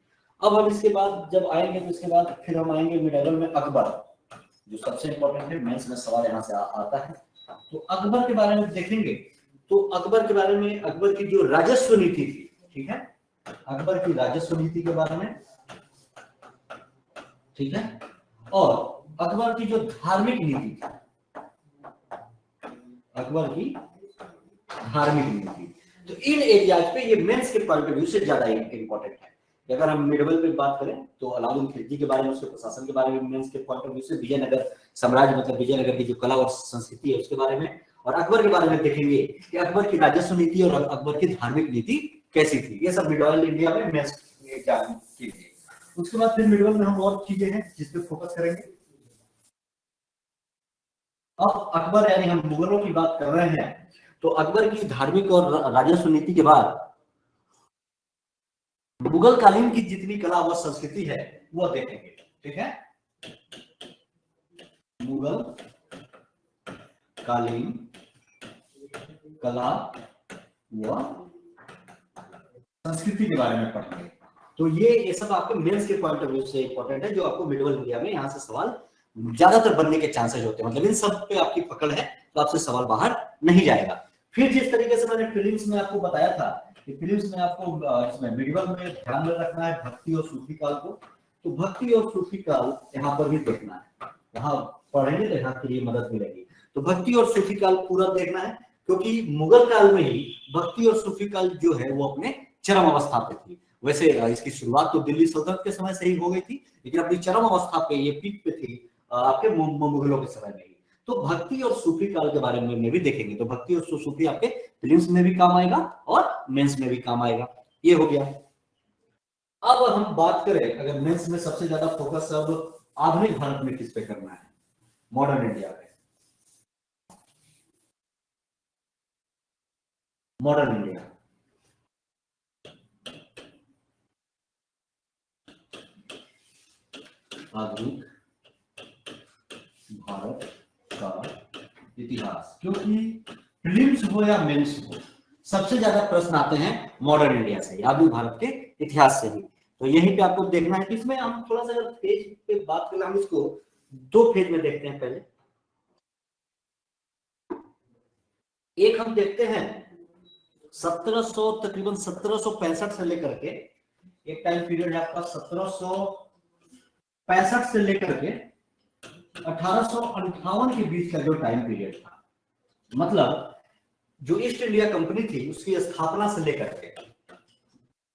Speaker 2: अब हम इसके बाद जब आएंगे तो इसके बाद फिर हम आएंगे मिडिवल में अकबर, जो सबसे इंपॉर्टेंट है, मेंस में सवाल यहाँ से आता है। तो अकबर के बारे में देखेंगे। तो अकबर के बारे में, अकबर की जो राजस्व नीति थी, ठीक है, अकबर की राजस्व नीति के बारे में, ठीक है, और अकबर की जो धार्मिक नीति थी, अकबर की धार्मिक नीति। तो इन एरियाज पे ये मेंस के पॉइंट ऑफ व्यू से ज्यादा इंपॉर्टेंट है। अगर हम मिडिवल पे बात करें तो अलाउद्दीन खिलजी के बारे में, उसके प्रशासन के बारे में मेंस के पॉइंट ऑफ व्यू से, विजयनगर साम्राज्य मतलब विजयनगर की जो कला और संस्कृति है उसके बारे में, और अकबर के बारे में देखेंगे कि अकबर की राजस्व नीति और अकबर की धार्मिक नीति कैसी थी। ये सब मिडिवल इंडिया में मेंस एग्जाम के लिए। उसके बाद फिर मिडिवल में हम और चीजें हैं जिस पे फोकस करेंगे। अब अकबर यानी हम मुगलों की बात कर रहे हैं, तो अकबर की धार्मिक और राजस्व नीति के बाद मुगल कालीन की जितनी कला व संस्कृति है वो देखेंगे, ठीक है। मुगल कालीन कला व संस्कृति के बारे में पढ़ेंगे। तो ये सब आपके मेंस के पॉइंट ऑफ व्यू से इंपॉर्टेंट है, जो आपको मिडिवल इंडिया में यहाँ से सवाल ज्यादातर बनने के चांसेस होते हैं। मतलब इन सब पे आपकी पकड़ है तो आपसे सवाल बाहर नहीं जाएगा। फिर जिस तरीके से मैंने प्रीलिम्स में आपको बताया था कि प्रीलिम्स में आपको इसमें मिडिवल में ध्यान में रखना है भक्ति और सूफी काल को। तो भक्ति और सूफी काल यहाँ पर भी देखना है, यहाँ पढ़ेंगे तो यहाँ के लिए मदद मिलेगी। तो भक्ति और सूफी काल पूरा देखना है, क्योंकि मुगल काल में ही भक्ति और सूफी काल जो है वो अपने चरम अवस्था पे थी। वैसे इसकी शुरुआत तो दिल्ली सल्तनत के समय से ही हो गई थी, लेकिन अपनी चरम अवस्था पे ये पीक पे थी आपके मुगलों के समय में ही। तो भक्ति और सूफी काल के बारे में भी देखेंगे। तो भक्ति और सूफी आपके प्रीलिम्स में भी काम आएगा और मेंस में भी काम आएगा। ये हो गया। अब हम बात करें, अगर मेंस में सबसे ज्यादा फोकस अब आधुनिक भारत में किस पे करना है, मॉडर्न इंडिया पे। मॉडर्न इंडिया, आधुनिक भारत का इतिहास। क्योंकि प्रीलिम्स हो या मेंस हो, सबसे ज्यादा प्रश्न आते हैं मॉडर्न इंडिया से, आधुनिक भारत के इतिहास से ही। तो यहीं पे आपको देखना है कि इसमें हम थोड़ा सा अगर फेज पे बात करें, हम इसको दो फेज में देखते हैं। पहले एक हम देखते हैं 1700 तकरीबन 1765 से लेकर के, एक टाइम पीरियड है आपका 1765 से लेकर के 1858 के बीच का जो टाइम पीरियड था। मतलब जो ईस्ट इंडिया कंपनी थी उसकी स्थापना से लेकर के,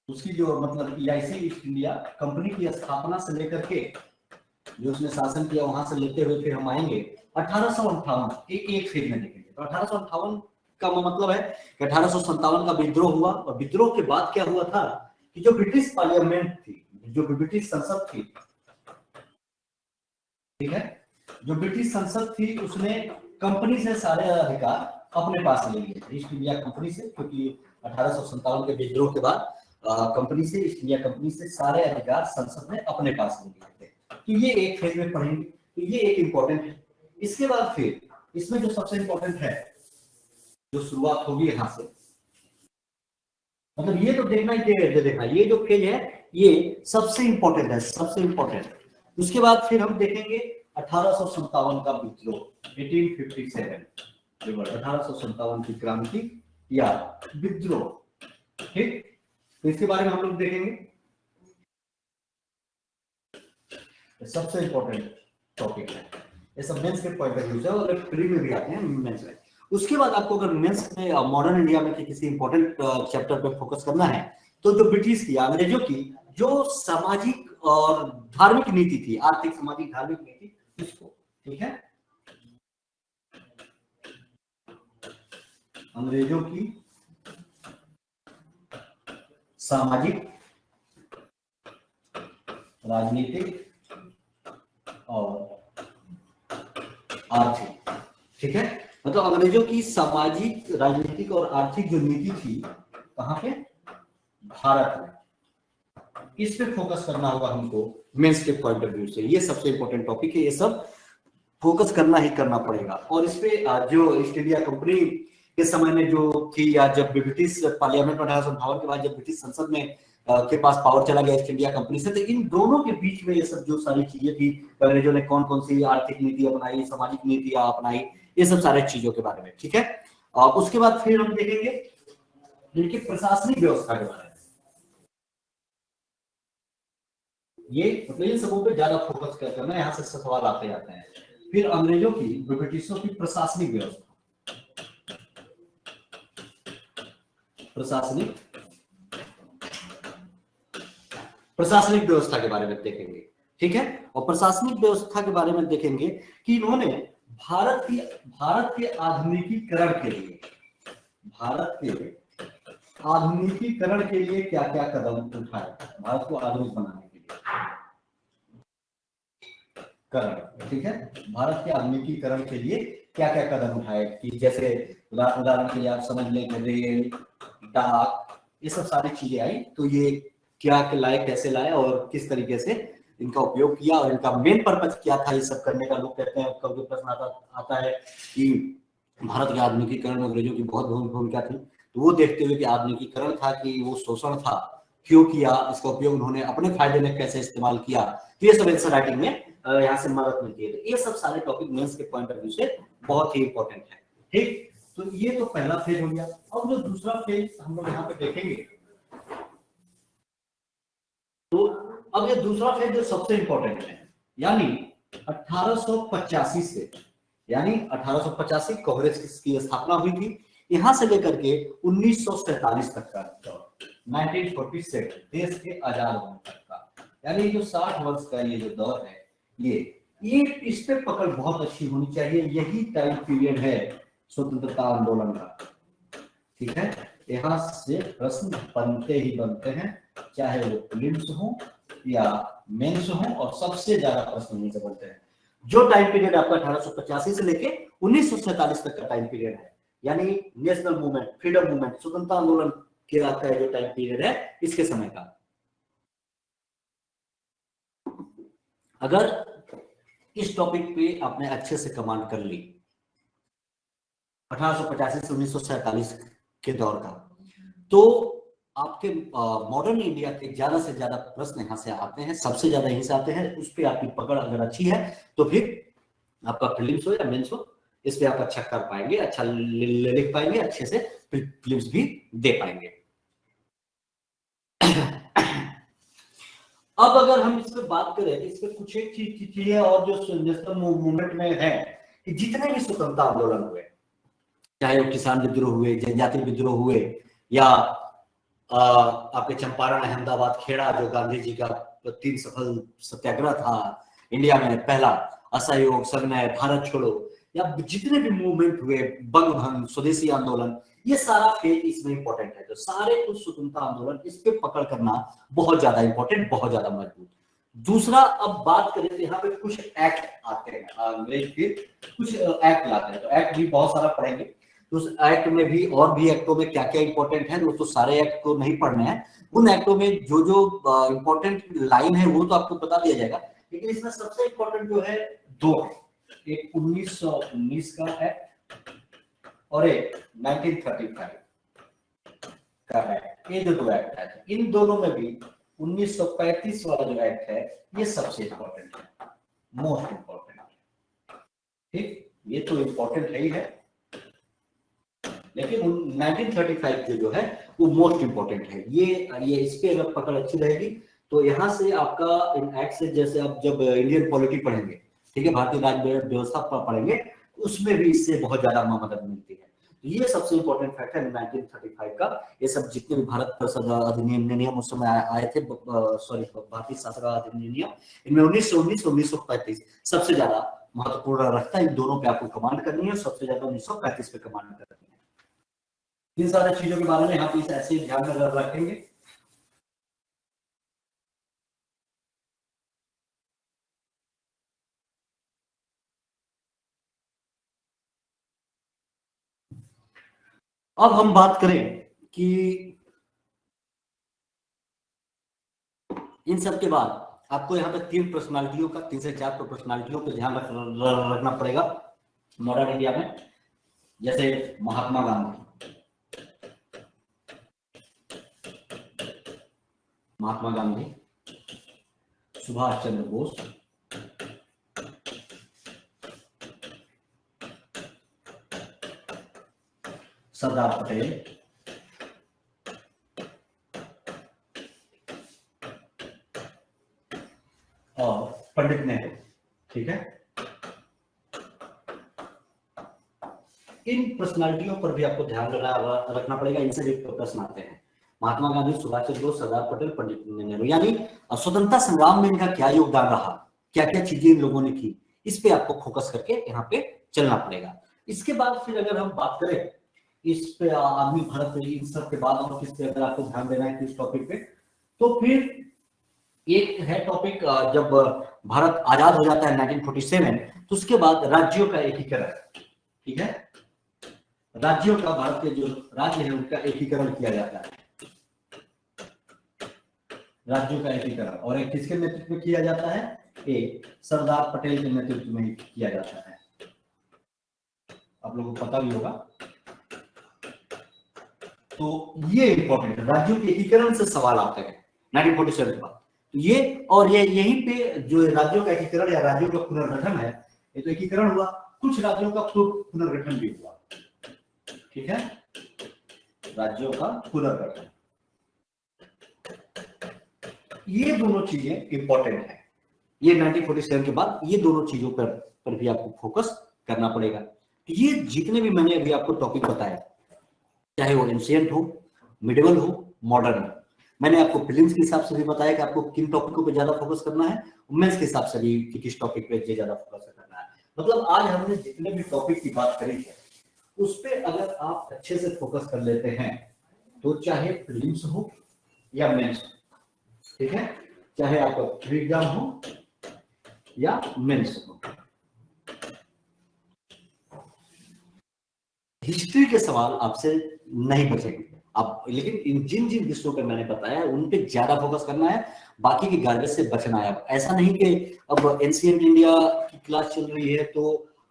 Speaker 2: उसकी जो मतलब EIC ईस्ट इंडिया कंपनी की स्थापना से लेकर के जो उसने शासन किया वहां से लेते हुए फिर हम आएंगे 1858 एक फेज में देखेंगे। तो 1858 का मतलब है कि 1857 का विद्रोह हुआ, और विद्रोह के बाद क्या हुआ था कि जो ब्रिटिश पार्लियामेंट थी, जो ब्रिटिश संसद थी, ठीक है, जो ब्रिटिश संसद थी उसने कंपनी से सारे अधिकार अपने पास ले लिए ईस्ट इंडिया कंपनी से, क्योंकि 1857 के विद्रोह के बाद कंपनी से, ईस्ट इंडिया कंपनी से सारे अधिकार संसद ने अपने पास ले लिए थे। तो ये एक फेज में पढ़ेंगे, तो ये एक इंपॉर्टेंट है। इसके बाद फिर इसमें जो सबसे इंपॉर्टेंट है, जो शुरुआत होगी यहां से, मतलब ये तो देखना ही देखना, ये जो फेज है ये सबसे इंपॉर्टेंट है, सबसे इंपॉर्टेंट। उसके बाद फिर हम देखेंगे 1857 का विद्रोह, 1857 1857 की क्रांति या विद्रोह, ठीक। तो इसके बारे में हम लोग देखेंगे, सबसे इंपॉर्टेंट टॉपिक है, ये सब मेंस के पॉइंट ऑफ व्यू से और प्री में भी आते हैं मेंस में। उसके बाद आपको अगर मेंस में मॉडर्न इंडिया में किसी इंपॉर्टेंट चैप्टर पे फोकस करना है, तो जो ब्रिटिश की, अंग्रेजों की जो सामाजिक और धार्मिक नीति थी, आर्थिक सामाजिक धार्मिक नीति, उसको, ठीक है, अंग्रेजों की सामाजिक, राजनीतिक और आर्थिक, ठीक है, मतलब अंग्रेजों की सामाजिक, राजनीतिक और आर्थिक जो नीति थी, कहां पे, भारत में, इस पे फोकस करना होगा हमको मेंस के पॉइंट ऑफ व्यू से। ये सबसे इंपॉर्टेंट टॉपिक है, ये सब फोकस करना ही करना पड़ेगा। और इस पे जो ईस्ट इंडिया कंपनी के समय में जो थी, या जब ब्रिटिश पार्लियामेंट में 1858 के बाद जब ब्रिटिश संसद में के पास पावर चला गया ईस्ट इंडिया कंपनी से, तो इन दोनों के बीच में ये सब जो सारी चीजें थी, अंग्रेजों ने कौन कौन सी आर्थिक नीति अपनाई, सामाजिक नीति अपनाई, ये सब सारे चीजों के बारे में, ठीक है। उसके बाद फिर हम देखेंगे इनकी प्रशासनिक व्यवस्था के बारे में, ये मतलब इन सबों पे ज्यादा फोकस करना, यहाँ से सवाल आते जाते हैं। फिर अंग्रेजों की, ब्रिटिशों की प्रशासनिक व्यवस्था, प्रशासनिक व्यवस्था के बारे में देखेंगे, ठीक है। और प्रशासनिक व्यवस्था के बारे में देखेंगे कि इन्होंने भारत के आधुनिकीकरण के लिए, भारत के आधुनिकीकरण के लिए क्या क्या कदम उठाए, भारत को आधुनिक बनाने के लिए करण, ठीक है, भारत के आधुनिकीकरण के लिए क्या क्या कदम उठाए, कि जैसे उदाहरण के लिए आप समझ लें रेल, डाक, ये सब सारी चीजें आई, तो ये क्या लाए, कैसे लाए और किस तरीके से इनका उपयोग किया, और इनका मेन पर्पस क्या था ये सब करने का। लोग कहते हैं, कभी प्रश्न आता है कि भारत के आधुनिकीकरण में अंग्रेजों की बहुत भूमिका थी, तो वो देखते हुए कि आधुनिकीकरण था कि वो शोषण था, क्यों किया, इसका उपयोग उन्होंने अपने फायदे में कैसे इस्तेमाल किया, तो ये सब आंसर राइटिंग में यहाँ से मदद मिलती है। तो ये सब सारे टॉपिक मेंस के पॉइंट ऑफ व्यू से बहुत ही इंपॉर्टेंट है, ठीक। तो ये तो पहला फेज हो गया। अब जो दूसरा फेज हम लोग यहाँ पे देखेंगे, तो अब ये दूसरा फेज जो सबसे इंपॉर्टेंट है, यानी 1885 से, यानी 1885 कांग्रेस की स्थापना हुई थी, यहां से लेकर के 1947 तक का दौर, 1947 देश के आजाद होने तक का, यानी जो 60 वर्ष का ये जो दौर है, ये इस पे पकड़ बहुत अच्छी होनी चाहिए। यही टाइम पीरियड है स्वतंत्रता आंदोलन का, ठीक है। यहाँ से प्रश्न बनते ही बनते हैं, चाहे वो प्रीलिम्स हो या मेंस हो, और सबसे ज्यादा प्रश्न यहीं से बनते हैं। जो टाइम पीरियड आपका 1885 से लेके 1947 तक का टाइम पीरियड है, यानी नेशनल मूवमेंट, फ्रीडम मूवमेंट, स्वतंत्रता आंदोलन के आपका जो टाइम पीरियड है, इसके समय का, अगर इस टॉपिक पे आपने अच्छे से कमांड कर ली 1885 से 1947 के दौर का, तो आपके मॉडर्न इंडिया के ज्यादा से ज्यादा प्रश्न यहाँ से आते हैं, सबसे ज्यादा यहीं से आते हैं। उस पर आपकी पकड़ अगर अच्छी है तो फिर आपका प्रीलिम्स हो या मेंस हो, इस पे आप अच्छा कर पाएंगे, अच्छा लिख पाएंगे, अच्छे से प्रीलिम्स भी दे पाएंगे। अब अगर हम इस पे बात करें, इस पे कुछ एक चीजें और जो नेशनल मूवमेंट में है, कि जितने भी स्वतंत्रता आंदोलन हुए, चाहे वो किसान विद्रोह हुए, जनजाति विद्रोह हुए, या आपके चंपारण, अहमदाबाद, खेड़ा, जो गांधी जी का 3 सफल सत्याग्रह था इंडिया में, पहला असहयोग, सविनय, भारत छोड़ो, या जितने भी मूवमेंट हुए, बंग भंग, स्वदेशी आंदोलन, ये सारा फेज इसमें इंपॉर्टेंट है। तो सारे कुछ स्वतंत्रता आंदोलन, इस पे पकड़ करना बहुत ज्यादा इंपॉर्टेंट, बहुत ज्यादा मजबूत। दूसरा, अब बात करें तो यहाँ पे कुछ एक्ट आते हैं, अंग्रेज के कुछ एक्ट लाते हैं, तो एक्ट भी बहुत सारा पढ़ेंगे। तो उस एक्ट में भी, और भी एक्टों में क्या क्या इंपॉर्टेंट है, वो तो सारे एक्ट को नहीं पढ़ने हैं, उन एक्टों में जो जो इंपॉर्टेंट लाइन है वो तो आपको बता दिया जाएगा, लेकिन इसमें सबसे इंपॉर्टेंट जो है दो है, एक 1919 का एक्ट और एक 1935 का एक्ट। ये जो दो एक्ट है, इन दोनों में भी 1935 वाला जो एक्ट है ये सबसे इंपॉर्टेंट है, मोस्ट इंपॉर्टेंट। ठीक, ये तो इंपॉर्टेंट है ही है, लेकिन 1935 जो है वो मोस्ट इंपॉर्टेंट है। ये इस पे अगर पकड़ अच्छी रहेगी तो यहाँ से आपका इन एक्ट से, जैसे आप जब इंडियन पॉलिटी पढ़ेंगे, ठीक है, भारतीय राज्य व्यवस्था पढ़ेंगे, उसमें भी इससे बहुत ज्यादा मदद मिलती है। तो ये सबसे इंपॉर्टेंट फैक्ट है 1935 का। ये सब जितने भी भारत अधिनियम नियम उस समय आए थे, सॉरी, भारतीय शासन अधिनियम, इनमें 1919 1935 सबसे ज्यादा महत्वपूर्ण रखता है। इन दोनों पे आपको कमांड करनी है, सबसे ज्यादा 1935 पे कमांड करनी है। इन सारी चीजों के बारे में आप इसे ऐसे ध्यान में रखेंगे। अब हम बात करें कि इन सब के बाद आपको यहाँ पे 3 पर्सनालिटियों का, 3 से 4 पर्सनालिटियों का ध्यान रखना पड़ेगा मॉडर्न इंडिया में। जैसे महात्मा गांधी, सुभाष चंद्र बोस, सरदार पटेल, और पंडित नेहरू। ठीक है, इन पर्सनालिटियों पर भी आपको ध्यान रखना पड़ेगा, इनसे भी प्रश्न आते हैं। महात्मा गांधी, सुभाष चंद्र बोस, सरदार पटेल, पंडित नेहरू, यानी स्वतंत्रता संग्राम में इनका क्या योगदान रहा, क्या क्या चीजें इन लोगों ने की, इस पे आपको फोकस करके यहाँ पे चलना पड़ेगा। इसके बाद फिर अगर हम बात करें इस पे, आदमी भारत पे, इन सब के बाद और किस पे अगर आपको ध्यान देना है किस टॉपिक पे, तो फिर एक है टॉपिक, जब भारत आजाद हो जाता है 1947, तो उसके बाद राज्यों का एकीकरण। ठीक है, राज्यों का, भारत के जो राज्य है उनका एकीकरण किया जाता है, राज्यों का एकीकरण, और एक किसके नेतृत्व में किया जाता है, एक सरदार पटेल के नेतृत्व में किया जाता है। आप लोगों को पता भी होगा। तो ये इंपॉर्टेंट है, राज्यों के एकीकरण से सवाल आते हैं 1947 के बाद। तो ये, और ये यहीं पे जो राज्यों का एकीकरण या राज्यों का पुनर्गठन है, ये तो एकीकरण हुआ, कुछ राज्यों का पुनर्गठन भी हुआ। ठीक है, राज्यों का पुनर्गठन, ये दोनों चीजें इंपॉर्टेंट है। ये 1947 के बाद ये दोनों चीजों पर भी आपको फोकस करना पड़ेगा। ये जितने भी मैंने अभी आपको टॉपिक बताया, चाहे वो एंशिएंट हो, मिडिवल हो, मॉडर्न हो, मैंने आपको फिल्म्स के हिसाब से भी बताया कि आपको किन टॉपिकों पे ज्यादा फोकस करना है, वुमेन्स के हिसाब से भी कि किस टॉपिक पे ज्यादा फोकस करना है। मतलब आज हमने जितने भी टॉपिक की बात करी है, उस पे अगर आप अच्छे से फोकस कर लेते हैं, तो चाहे फिल्म्स हो या मेंस हो, ठीक है, चाहे आपका प्री एग्जाम हो या मेंस हो, हिस्ट्री के सवाल आपसे नहीं बचेंगे आप। लेकिन इन जिन जिन विषयों पर मैंने बताया उन पे ज्यादा फोकस करना है, बाकी की गार्बेज से बचना है। अब ऐसा नहीं कि अब एंशिएंट इंडिया की क्लास चल रही है तो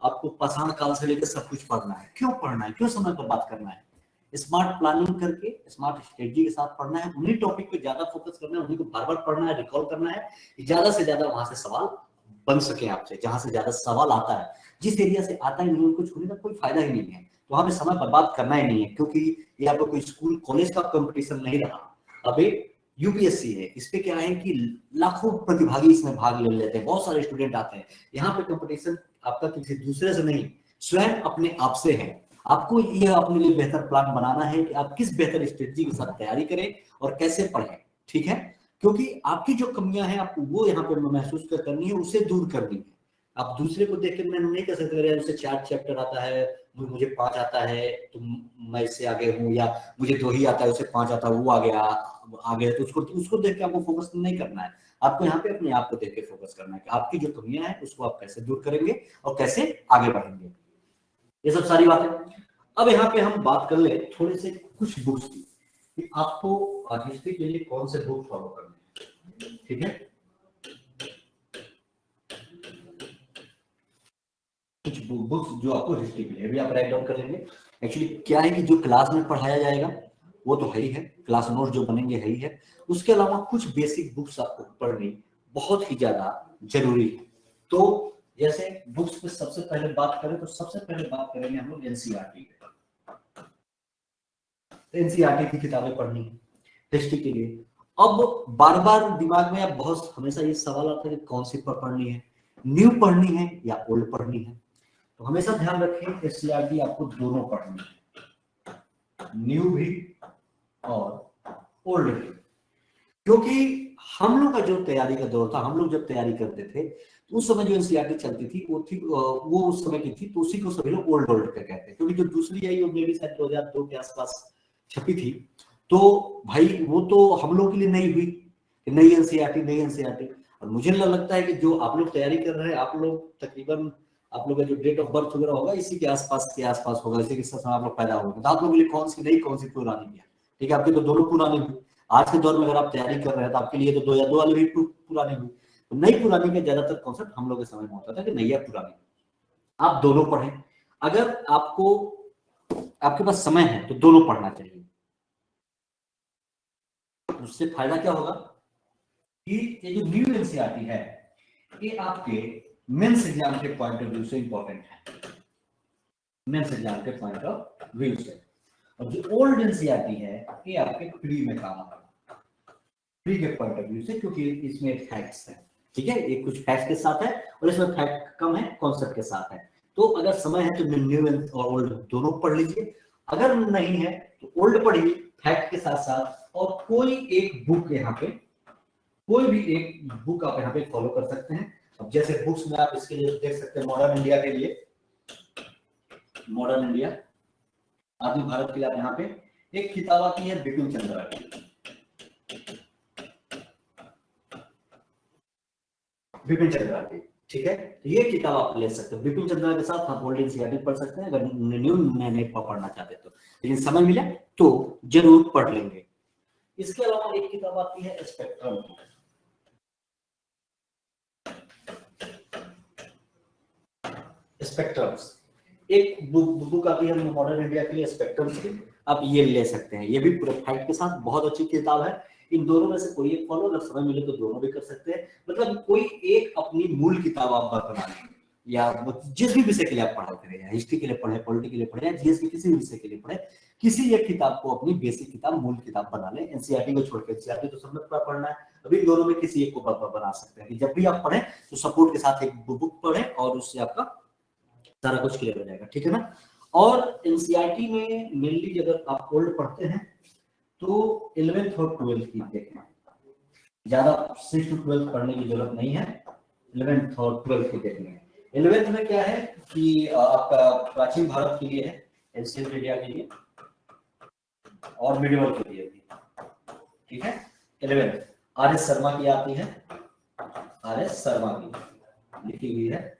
Speaker 2: आपको पाषाण काल से लेकर सब कुछ पढ़ना है। क्यों पढ़ना है, क्यों समय पर बात करना है? स्मार्ट प्लानिंग करके, स्मार्ट स्ट्रेटजी के साथ पढ़ना है, उन्हीं टॉपिक पे ज्यादा फोकस करना है, उन्हीं को बार बार पढ़ना है, रिकॉल करना है, ज्यादा से ज्यादा वहां से सवाल बन सके आपसे। जहां से ज्यादा सवाल आता है, जिस एरिया से आता ही नहीं उनको छोड़ने का कोई फायदा ही नहीं है, तो वहां पे समय बर्बाद करना ही नहीं है। क्योंकि ये आपको कोई स्कूल कॉलेज का कंपटीशन नहीं रहा, अब एक यूपीएससी है। इस पे क्या है कि लाखों प्रतिभागी इसमें भाग ले लेते हैं, बहुत सारे स्टूडेंट आते हैं। यहाँ पे कंपटीशन आपका किसी दूसरे से नहीं, स्वयं अपने आप से है। आपको ये अपने लिए बेहतर प्लान बनाना है कि आप किस बेहतर स्ट्रेटजी के साथ तैयारी करें और कैसे पढ़ें, ठीक है। क्योंकि आपकी जो कमियां हैं आपको वो यहाँ पे महसूस करनी है, उसे दूर करनी है। आप दूसरे को देख के नहीं कह सकते उसे 4 चैप्टर आता है, मुझे 5 आता है तो मैं इससे आगे हूँ, या मुझे 2 ही आता है उसे 5 आता है वो आगे, तो उसको देख के आपको फोकस नहीं करना है। आपको यहाँ पे अपने आप को देख के फोकस करना है कि आपकी जो कमियां हैं उसको आप कैसे दूर करेंगे और कैसे आगे बढ़ेंगे, ये सब सारी बातें। अब यहाँ पे हम बात कर ले थोड़े से कुछ बुक्स की कि आपको हिस्ट्री के लिए कौन से बुक फॉलो करने हैं, ठीक है। कुछ बुक्स जो आपको हिस्ट्री के लिए भी आप राइट डाउन कर लेंगे। एक्चुअली क्या है कि जो क्लास में पढ़ाया जाएगा वो तो है ही है, क्लास नोट जो बनेंगे है ही है, उसके अलावा कुछ बेसिक बुक्स आपको पढ़नी बहुत ही ज्यादा जरूरी है। तो जैसे बुक्स पे सबसे पहले बात करें तो सबसे पहले बात करेंगे हम लोग एनसीईआरटी पे। एनसीईआरटी की किताबें पढ़नी है हिस्ट्री के लिए। अब बार बार दिमाग में बहुत हमेशा ये सवाल आता है कि कौन सी पढ़नी है, न्यू पढ़नी है या ओल्ड पढ़नी है। तो हमेशा ध्यान रखें एनसीईआरटी आपको दोनों पढ़नी है, न्यू भी और ओल्ड भी। क्योंकि हम लोग का जो तैयारी का दौर था, हम लोग जब तैयारी करते थे तो उस समय जो एनसीईआरटी चलती थी वो उस समय की थी, तो उसी को सभी लोग ओल्ड ओल्ड कहते हैं। क्योंकि जो दूसरी आई वो मेरी शायद 2002 के आसपास छपी थी, तो भाई वो तो हम लोग के लिए नहीं हुई, नई एनसीईआरटी। और मुझे लगता है कि जो आप लोग तैयारी कर रहे हैं, आप लोग तकरीबन आप लोग का जो डेट ऑफ बर्थ वगैरह होगा इसी के आसपास होगा, इसी के साथ आप लोग पैदा होंगे, तो आप लोगों के लिए कौन सी नई कौन सी पुरानी है, ठीक है। आपके तो दोनों पुरानी हुई। आज के दौर में अगर आप तैयारी कर रहे हैं तो आपके लिए तो 2002 वाली भी पुरानी हुई। तो नई पुरानी का ज्यादातर कॉन्सेप्ट हम लोग के समय में होता था कि नई या पुरानी, आप दोनों पढ़ें। अगर आपके पास समय है तो दोनों पढ़ना चाहिए। उससे फायदा क्या होगा कि ये जो न्यू एनसीईआरटी है ये आपके मेंस एग्जाम के पॉइंट ऑफ व्यू से इंपॉर्टेंट है, मेंस एग्जाम के पॉइंट ऑफ व्यू से। और जो ओल्ड एनसीईआरटी है ये आपके प्री में काम आएगा, प्री के पॉइंट ऑफ व्यू से, क्योंकि इसमें फैक्ट्स है, ठीक है। ये कुछ फैक्ट के साथ है और इसमें फैक्ट कम है, कॉन्सेप्ट के साथ है। तो अगर समय है तो न्यू और ओल्ड दोनों पढ़ लीजिए, अगर नहीं है तो ओल्ड पढ़िए फैक्ट के साथ साथ, और कोई एक बुक यहाँ पे, कोई भी एक बुक आप यहाँ पे फॉलो कर सकते हैं। अब जैसे बुक्स में आप इसके लिए देख सकते हैं, मॉडर्न इंडिया के लिए, मॉडर्न इंडिया आधुनिक भारत के लिए आप यहाँ पे एक किताब आती है बिपिन चंद्रा की, बिपिन चंद्रा की, ठीक है। तो ये किताब आप ले सकते हो, बिपिन चंद्रा के साथ आप ओल्ड एनसीईआरटी पढ़ सकते हैं अगर न्यू नहीं पढ़ना चाहते तो, लेकिन समय मिले तो जरूर पढ़ लेंगे। इसके अलावा एक किताब आती है स्पेक्ट्रम की, स्पेक्ट्रम्स, एक बुक आती है मॉडर्न इंडिया के लिए स्पेक्ट्रम्स की, आप ये ले सकते हैं। ये भी फैक्ट के साथ बहुत अच्छी किताब है। इन दोनों में से कोई एक फॉलो, अगर समय मिले तो दोनों भी कर सकते हैं। मतलब कोई एक अपनी मूल किताब आप बना लें, या जिस भी विषय के लिए आप पढ़ाई करें, हिस्ट्री के लिए पढ़े, पॉलिटी के लिए पढ़े, या जीएस के किसी भी विषय के लिए पढ़े, किसी एक किताब को अपनी बेसिक किताब, मूल किताब बना लें। एनसीईआरटी को छोड़कर, एनसीईआरटी तो सब में पढ़ना है, अभी दोनों में किसी एक को बना सकते हैं कि जब भी आप पढ़ें तो सपोर्ट के साथ एक बुक पढ़ें और उससे आपका सारा कुछ क्लियर हो जाएगा, ठीक है ना। और एनसीईआरटी में मेनली अगर आप ओल्ड पढ़ते हैं तो 11th और 12th की देखें, ज्यादा 6 to 12 पढ़ने की जरूरत नहीं है, 11th और 12th की देखनी है। 11th में क्या है कि आपका प्राचीन भारत के लिए है, एंशिएंट इंडिया के लिए और मिडिवल के लिए भी, ठीक है। 11th RS. शर्मा की आती है, आर.एस. शर्मा की लिखी हुई है।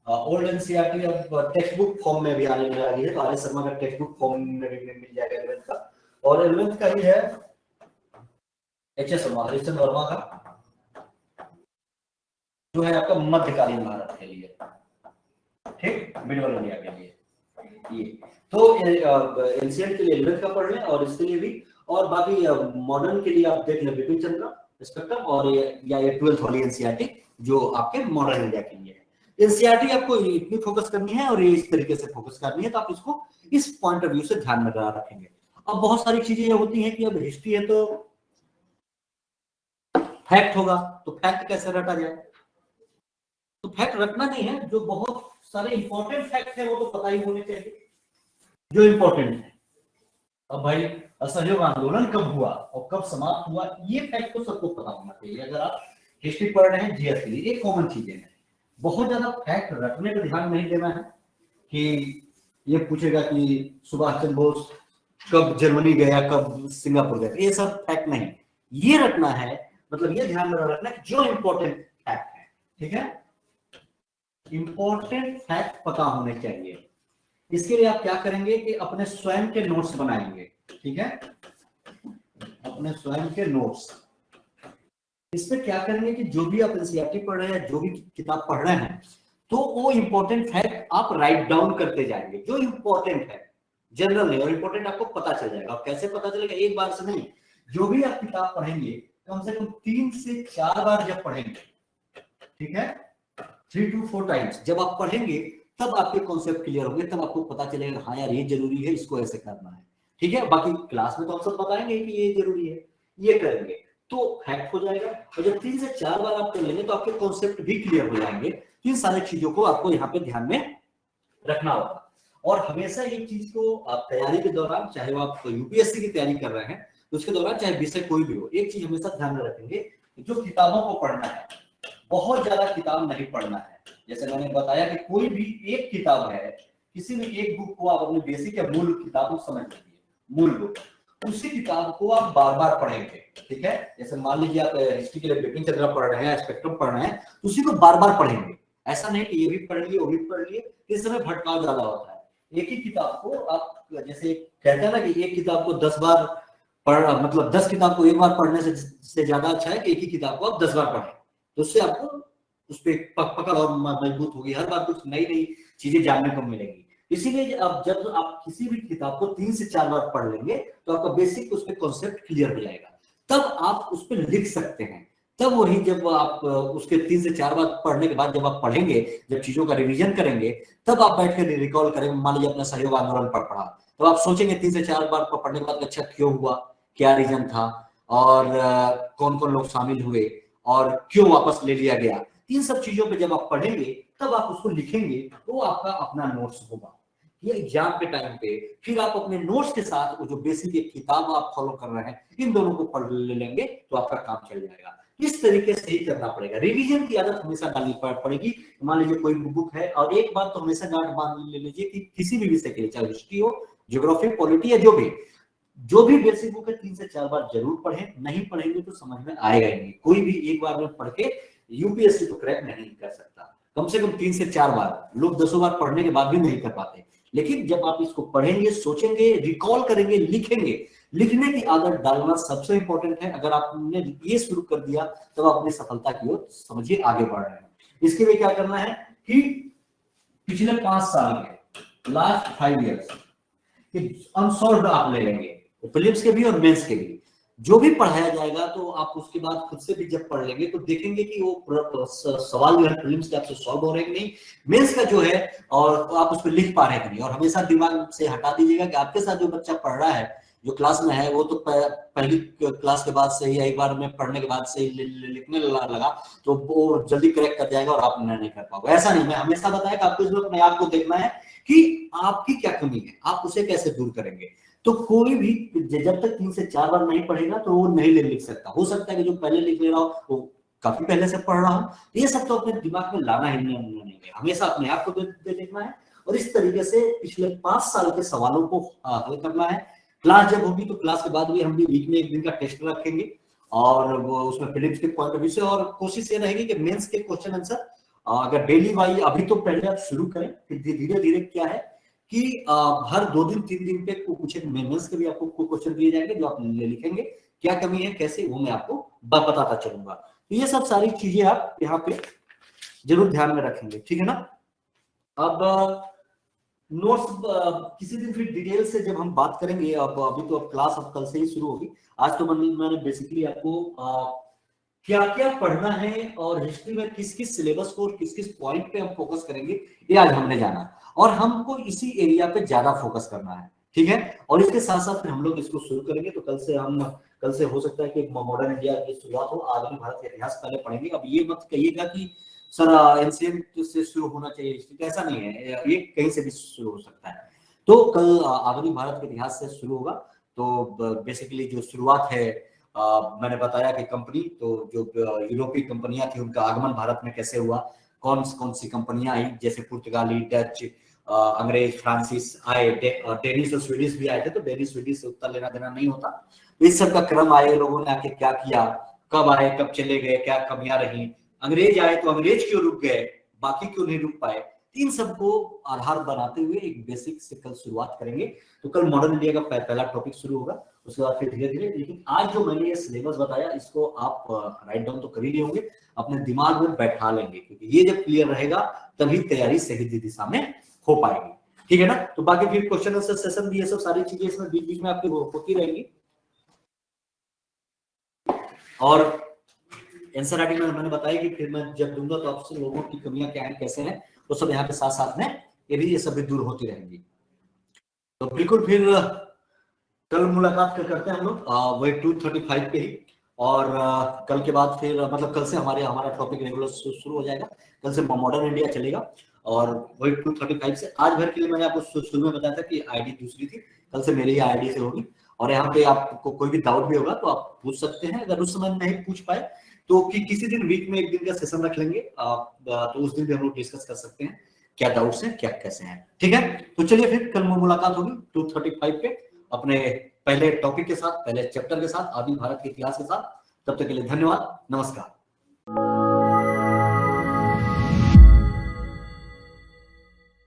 Speaker 2: ओल्ड एनसीईआरटी अब टेक्स्ट बुक फॉर्म में भी आने लगी है, तो आर.एस. शर्मा का टेक्स्ट बुक फॉर्म में भी मिल जाएगा 11th का। और 11th का ही है एच.एस. वर्मा, हरिश्चंद्र वर्मा का, जो है आपका मध्यकालीन भारत के लिए, ठीक, मिडिवल इंडिया के लिए ये। तो एंशिएंट के लिए 11th का पढ़ लें और इसके लिए भी, और बाकी मॉडर्न के लिए आप देख लें बिपिन चंद्रा, स्पेक्ट्रम, और या ये 12th वाली एनसीईआरटी जो आपके मॉडर्न इंडिया के लिए है। एनसीईआरटी आपको इतनी फोकस करनी है और ये इस तरीके से फोकस करनी है, तो आप इसको इस पॉइंट ऑफ व्यू से ध्यान में रखेंगे। अब बहुत सारी चीजें ये होती हैं कि अब हिस्ट्री है तो फैक्ट होगा, तो फैक्ट कैसे रटा जाए, तो फैक्ट रटना नहीं है, जो बहुत सारे इंपॉर्टेंट फैक्ट है वो तो पता ही होने चाहिए, जो इंपॉर्टेंट है। अब भाई असहयोग आंदोलन कब हुआ और कब समाप्त हुआ, ये फैक्ट तो सबको पता होना चाहिए। अगर आप हिस्ट्री पढ़ रहे हैं, जीएस के लिए ये कॉमन चीजें हैं। बहुत ज्यादा फैक्ट रटने पर ध्यान नहीं देना है कि ये पूछेगा कि सुभाष चंद्र बोस कब जर्मनी गया, कब सिंगापुर गया, ये सब फैक्ट नहीं। ये रखना है, मतलब ये ध्यान में रखना है जो इंपॉर्टेंट फैक्ट है, ठीक है। इंपॉर्टेंट फैक्ट पता होने चाहिए। इसके लिए आप क्या करेंगे कि अपने स्वयं के नोट्स बनाएंगे, ठीक है, अपने स्वयं के नोट्स। इसमें क्या करेंगे कि जो भी आप एनसीईआरटी पढ़ रहे हैं, जो भी किताब पढ़ रहे हैं, तो वो इंपॉर्टेंट फैक्ट आप राइट डाउन करते जाएंगे, जो इंपॉर्टेंट है, जनरल नहीं, और इंपॉर्टेंट आपको पता चल जाएगा। अब कैसे पता चलेगा, एक बार से नहीं, जो भी आप किताब पढ़ेंगे कम से कम 3 से 4 बार जब पढ़ेंगे, ठीक है, 3 to 4 टाइम्स जब आप पढ़ेंगे, तब आपके कॉन्सेप्ट क्लियर होंगे, तब आपको पता चलेगा हाँ यार ये जरूरी है, इसको ऐसे करना है, ठीक है। बाकी क्लास में तो हम सब बताएंगे कि ये जरूरी है, ये करेंगे तो फैक्ट हो जाएगा। और जब 3 से 4 बार आप कर लेंगे तो आपके कॉन्सेप्ट भी क्लियर हो जाएंगे। इन सारी चीजों को आपको यहाँ पे ध्यान में रखना होगा। और हमेशा एक चीज को आप तैयारी के दौरान, चाहे वो आप यूपीएससी की तैयारी कर रहे हैं, उसके दौरान चाहे विषय कोई भी हो, एक चीज हमेशा ध्यान में रखेंगे, जो किताबों को पढ़ना है, बहुत ज्यादा किताब नहीं पढ़ना है। जैसे मैंने बताया कि कोई भी एक किताब है, किसी भी एक बुक को आप अपने बेसिक या मूल किताब को समझ लीजिए, मूल बुक, उसी किताब को आप बार बार पढ़ेंगे, ठीक है। जैसे मान लीजिए आप हिस्ट्री के लिए बिपिन चंद्रा पढ़ रहे हैं, स्पेक्ट्रम पढ़ रहे हैं, उसी को बार बार पढ़ेंगे। ऐसा नहीं कि ये भी पढ़ लिए वो भी पढ़ लिए, इस समय भटकाव ज्यादा होता है। एक ही किताब को आप, जैसे कहते हैं ना कि एक किताब को 10 बार पढ़, मतलब 10 किताब को एक बार पढ़ने से ज्यादा अच्छा है कि एक ही किताब को आप 10 बार पढ़ें, तो उससे आपको उस पर पकड़ और मजबूत होगी, हर बार कुछ नई नई चीजें जानने को मिलेंगी। इसीलिए अब जब आप किसी भी किताब को 3 से 4 बार पढ़ लेंगे तो आपका बेसिक उस पर कॉन्सेप्ट क्लियर हो जाएगा, तब आप उस पर लिख सकते हैं। तब वही जब आप उसके 3 से 4 बार पढ़ने के बाद जब आप पढ़ेंगे, जब चीजों का रिवीजन करेंगे, तब आप बैठ कर रिकॉल करेंगे। मान लीजिए अपना सहयोग आंदोलन पढ़ा, तो आप सोचेंगे 3 से 4 बार पढ़ने के बाद अच्छा क्यों हुआ, क्या रीजन था, और कौन कौन लोग शामिल हुए, और क्यों वापस ले लिया गया। इन सब चीजों पे जब आप पढ़ेंगे तब आप उसको लिखेंगे, तो आपका अपना नोट्स होगा। ये एग्जाम के टाइम पे फिर आप अपने नोट्स के साथ वो जो बेसिक एक किताब आप फॉलो कर रहे हैं, इन दोनों को पढ़ लेंगे तो आपका काम चल जाएगा। इस तरीके से ही करना पड़ेगा। रिवीजन की आदत हमेशा डालनी पड़ेगी। मान लीजिए कोई बुक है, और एक बात तो हमेशा गांठ बांध ले लीजिए कि किसी भी विषय के लिए, चाहे हिस्ट्री हो, ज्योग्राफी, पॉलिटी या जो भी बेसिक बुक है 3 से 4 बार जरूर पढ़ें। नहीं पढ़ेंगे तो समझ में आएगा ही नहीं। कोई भी एक बार में पढ़ के यूपीएससी को क्रैक नहीं कर सकता। कम से कम 3 से 4 बार, लोग 10 बार पढ़ने के बाद भी नहीं कर पाते। लेकिन जब आप इसको पढ़ेंगे, सोचेंगे, रिकॉल करेंगे, लिखेंगे, लिखने की आदत डालना सबसे इंपॉर्टेंट है। अगर आपने ये शुरू कर दिया तो आप अपनी सफलता की ओर समझिए आगे बढ़ रहे हैं। इसके लिए क्या करना है कि पिछले 5 साल के, लास्ट 5 इयर्स कि अनसॉल्व्ड आप ले लेंगे, प्रीलिम्स के भी और मेंस के भी। जो भी पढ़ाया जाएगा तो आप उसके बाद खुद से भी जब पढ़ लेंगे तो देखेंगे कि वो सवाल जो है प्रीलिम्स के आपसे सॉल्व हो रहे हैं कि नहीं, मेंस का जो है और आप उस पर लिख पा रहे हैं कि नहीं। और हमेशा दिमाग से हटा दीजिएगा कि आपके साथ जो बच्चा पढ़ रहा है, जो क्लास में है, वो तो पहली क्लास के बाद से ही, एक बार में पढ़ने के बाद से ही लिखने लगा तो वो जल्दी क्रैक कर जाएगा और आप नहीं कर पाओगे। ऐसा नहीं, मैं हमेशा बताया कि आपको इसमें अपने आप को देखना है कि आपकी क्या कमी है, आप उसे कैसे दूर करेंगे। तो कोई भी जब तक 3 से 4 बार नहीं पढ़ेगा तो वो नहीं लिख सकता। हो सकता है कि जो पहले लिख ले रहा हो वो काफी पहले से पढ़ रहा हो, ये सब तो अपने दिमाग में लाना ही नहीं है। हमेशा अपने आप को देखना है और इस तरीके से पिछले 5 साल के सवालों को हल करना है। क्लास जब होगी तो क्लास के बाद भी हम भी वीक में 1 दिन का टेस्ट रखेंगे और वो उसमें प्रीलिम्स के पॉइंट ऑफ व्यू से, और कोशिश ये रहेगी कि मेंस के क्वेश्चन आंसर अगर डेली वाइज, अभी तो पहले आप शुरू करें, फिर धीरे धीरे क्या है कि हर 2 दिन 3 दिन पे कुछ मेंस के भी आपको क्वेश्चन दिए जाएंगे जो आप लिखेंगे। क्या कमी है, कैसे, वो मैं आपको बताता चलूंगा। तो ये सब सारी चीजें आप यहाँ पे जरूर ध्यान में रखेंगे, ठीक है ना। अब नोट्स किसी दिन फिर डिटेल से जब हम बात करेंगे। अब अभी तो अब क्लास अब कल से ही शुरू होगी। आज तो मैंने बेसिकली आपको क्या क्या पढ़ना है और हिस्ट्री में किस किस सिलेबस को किस किस पॉइंट पे हम फोकस करेंगे, ये आज हमने जाना। और हमको इसी एरिया पे ज्यादा फोकस करना है, ठीक है। और इसके साथ साथ फिर हम लोग इसको शुरू करेंगे। तो कल से हो सकता है कि मॉडर्न इंडिया की शुरुआत हो, आधुनिक भारत का इतिहास पहले पढ़ेंगे। अब ये मत कहिएगा कि सर एंशिएंट से शुरू होना चाहिए हिस्ट्री, ऐसा नहीं है, ये कहीं से भी शुरू हो सकता है। तो कल आधुनिक भारत के इतिहास से शुरू होगा। तो बेसिकली जो शुरुआत है, मैंने बताया कि कंपनी, तो जो यूरोपीय कंपनियां थी उनका आगमन भारत में कैसे हुआ, कौन सी कंपनियां आई, जैसे पुर्तगाली, डच, अंग्रेज, फ्रांसीस आए, डेनिश और स्वीडिश भी आए थे। तो डेनिश स्वीडिश से उतना लेना देना नहीं होता, इस सब का क्रम आए, लोगों ने आके क्या किया, कब आए, कब चले गए, क्या कमियां रही, अंग्रेज आए तो अंग्रेज क्यों रुक गए, बाकी क्यों नहीं रुक पाए, इन सबको आधार बनाते हुए एक बेसिक से कल शुरुआत करेंगे। तो कल मॉडर्न इंडिया का पहला टॉपिक शुरू होगा, उसके बाद फिर धीरे धीरे। लेकिन आज जो मैंने ये सिलेबस बताया इसको आप राइट डाउन तो कर ही लिए होंगे, अपने दिमाग में बैठा लेंगे, क्योंकि ये जब क्लियर रहेगा तभी तैयारी सही दिशा में हो पाएगी, ठीक है ना। तो बाकी फिर क्वेश्चन आंसर सेशन भी, ये सब सारी चीजें इसमें बीच बीच में आपकी होती रहेंगी। और आंसर राइटिंग में मैंने बताया कि फिर मैं जब दूंगा तो आपसे लोगों की कमियां क्या है, कैसे हैं, वो सब यहाँ पे साथ साथ में ये सब भी दूर होती रहेंगी। तो बिल्कुल फिर कल मुलाकात करते हैं हम लोग वही 2:35 पे ही। और कल के बाद फिर मतलब कल से हमारा टॉपिक रेगुलर शुरू हो जाएगा, कल से मॉडर्न इंडिया चलेगा। और वही 2:35 से आज भर के लिए मैंने आपको शुरू में बताया था कि आईडी दूसरी थी, कल से मेरी ही आईडी से होगी। और यहाँ पे आपको कोई भी डाउट भी होगा तो आप पूछ सकते हैं, अगर उस समय नहीं पूछ पाए तो किसी दिन वीक में एक दिन का सेशन रख लेंगे, तो उस दिन भी हम लोग डिस्कस कर सकते हैं क्या डाउट्स हैं, क्या कैसे हैं, ठीक है। तो चलिए फिर कल मुलाकात होगी 2:35 पे अपने पहले टॉपिक के साथ, पहले चैप्टर के साथ, आधुनिक भारत के इतिहास के साथ। तब तक के लिए धन्यवाद, नमस्कार।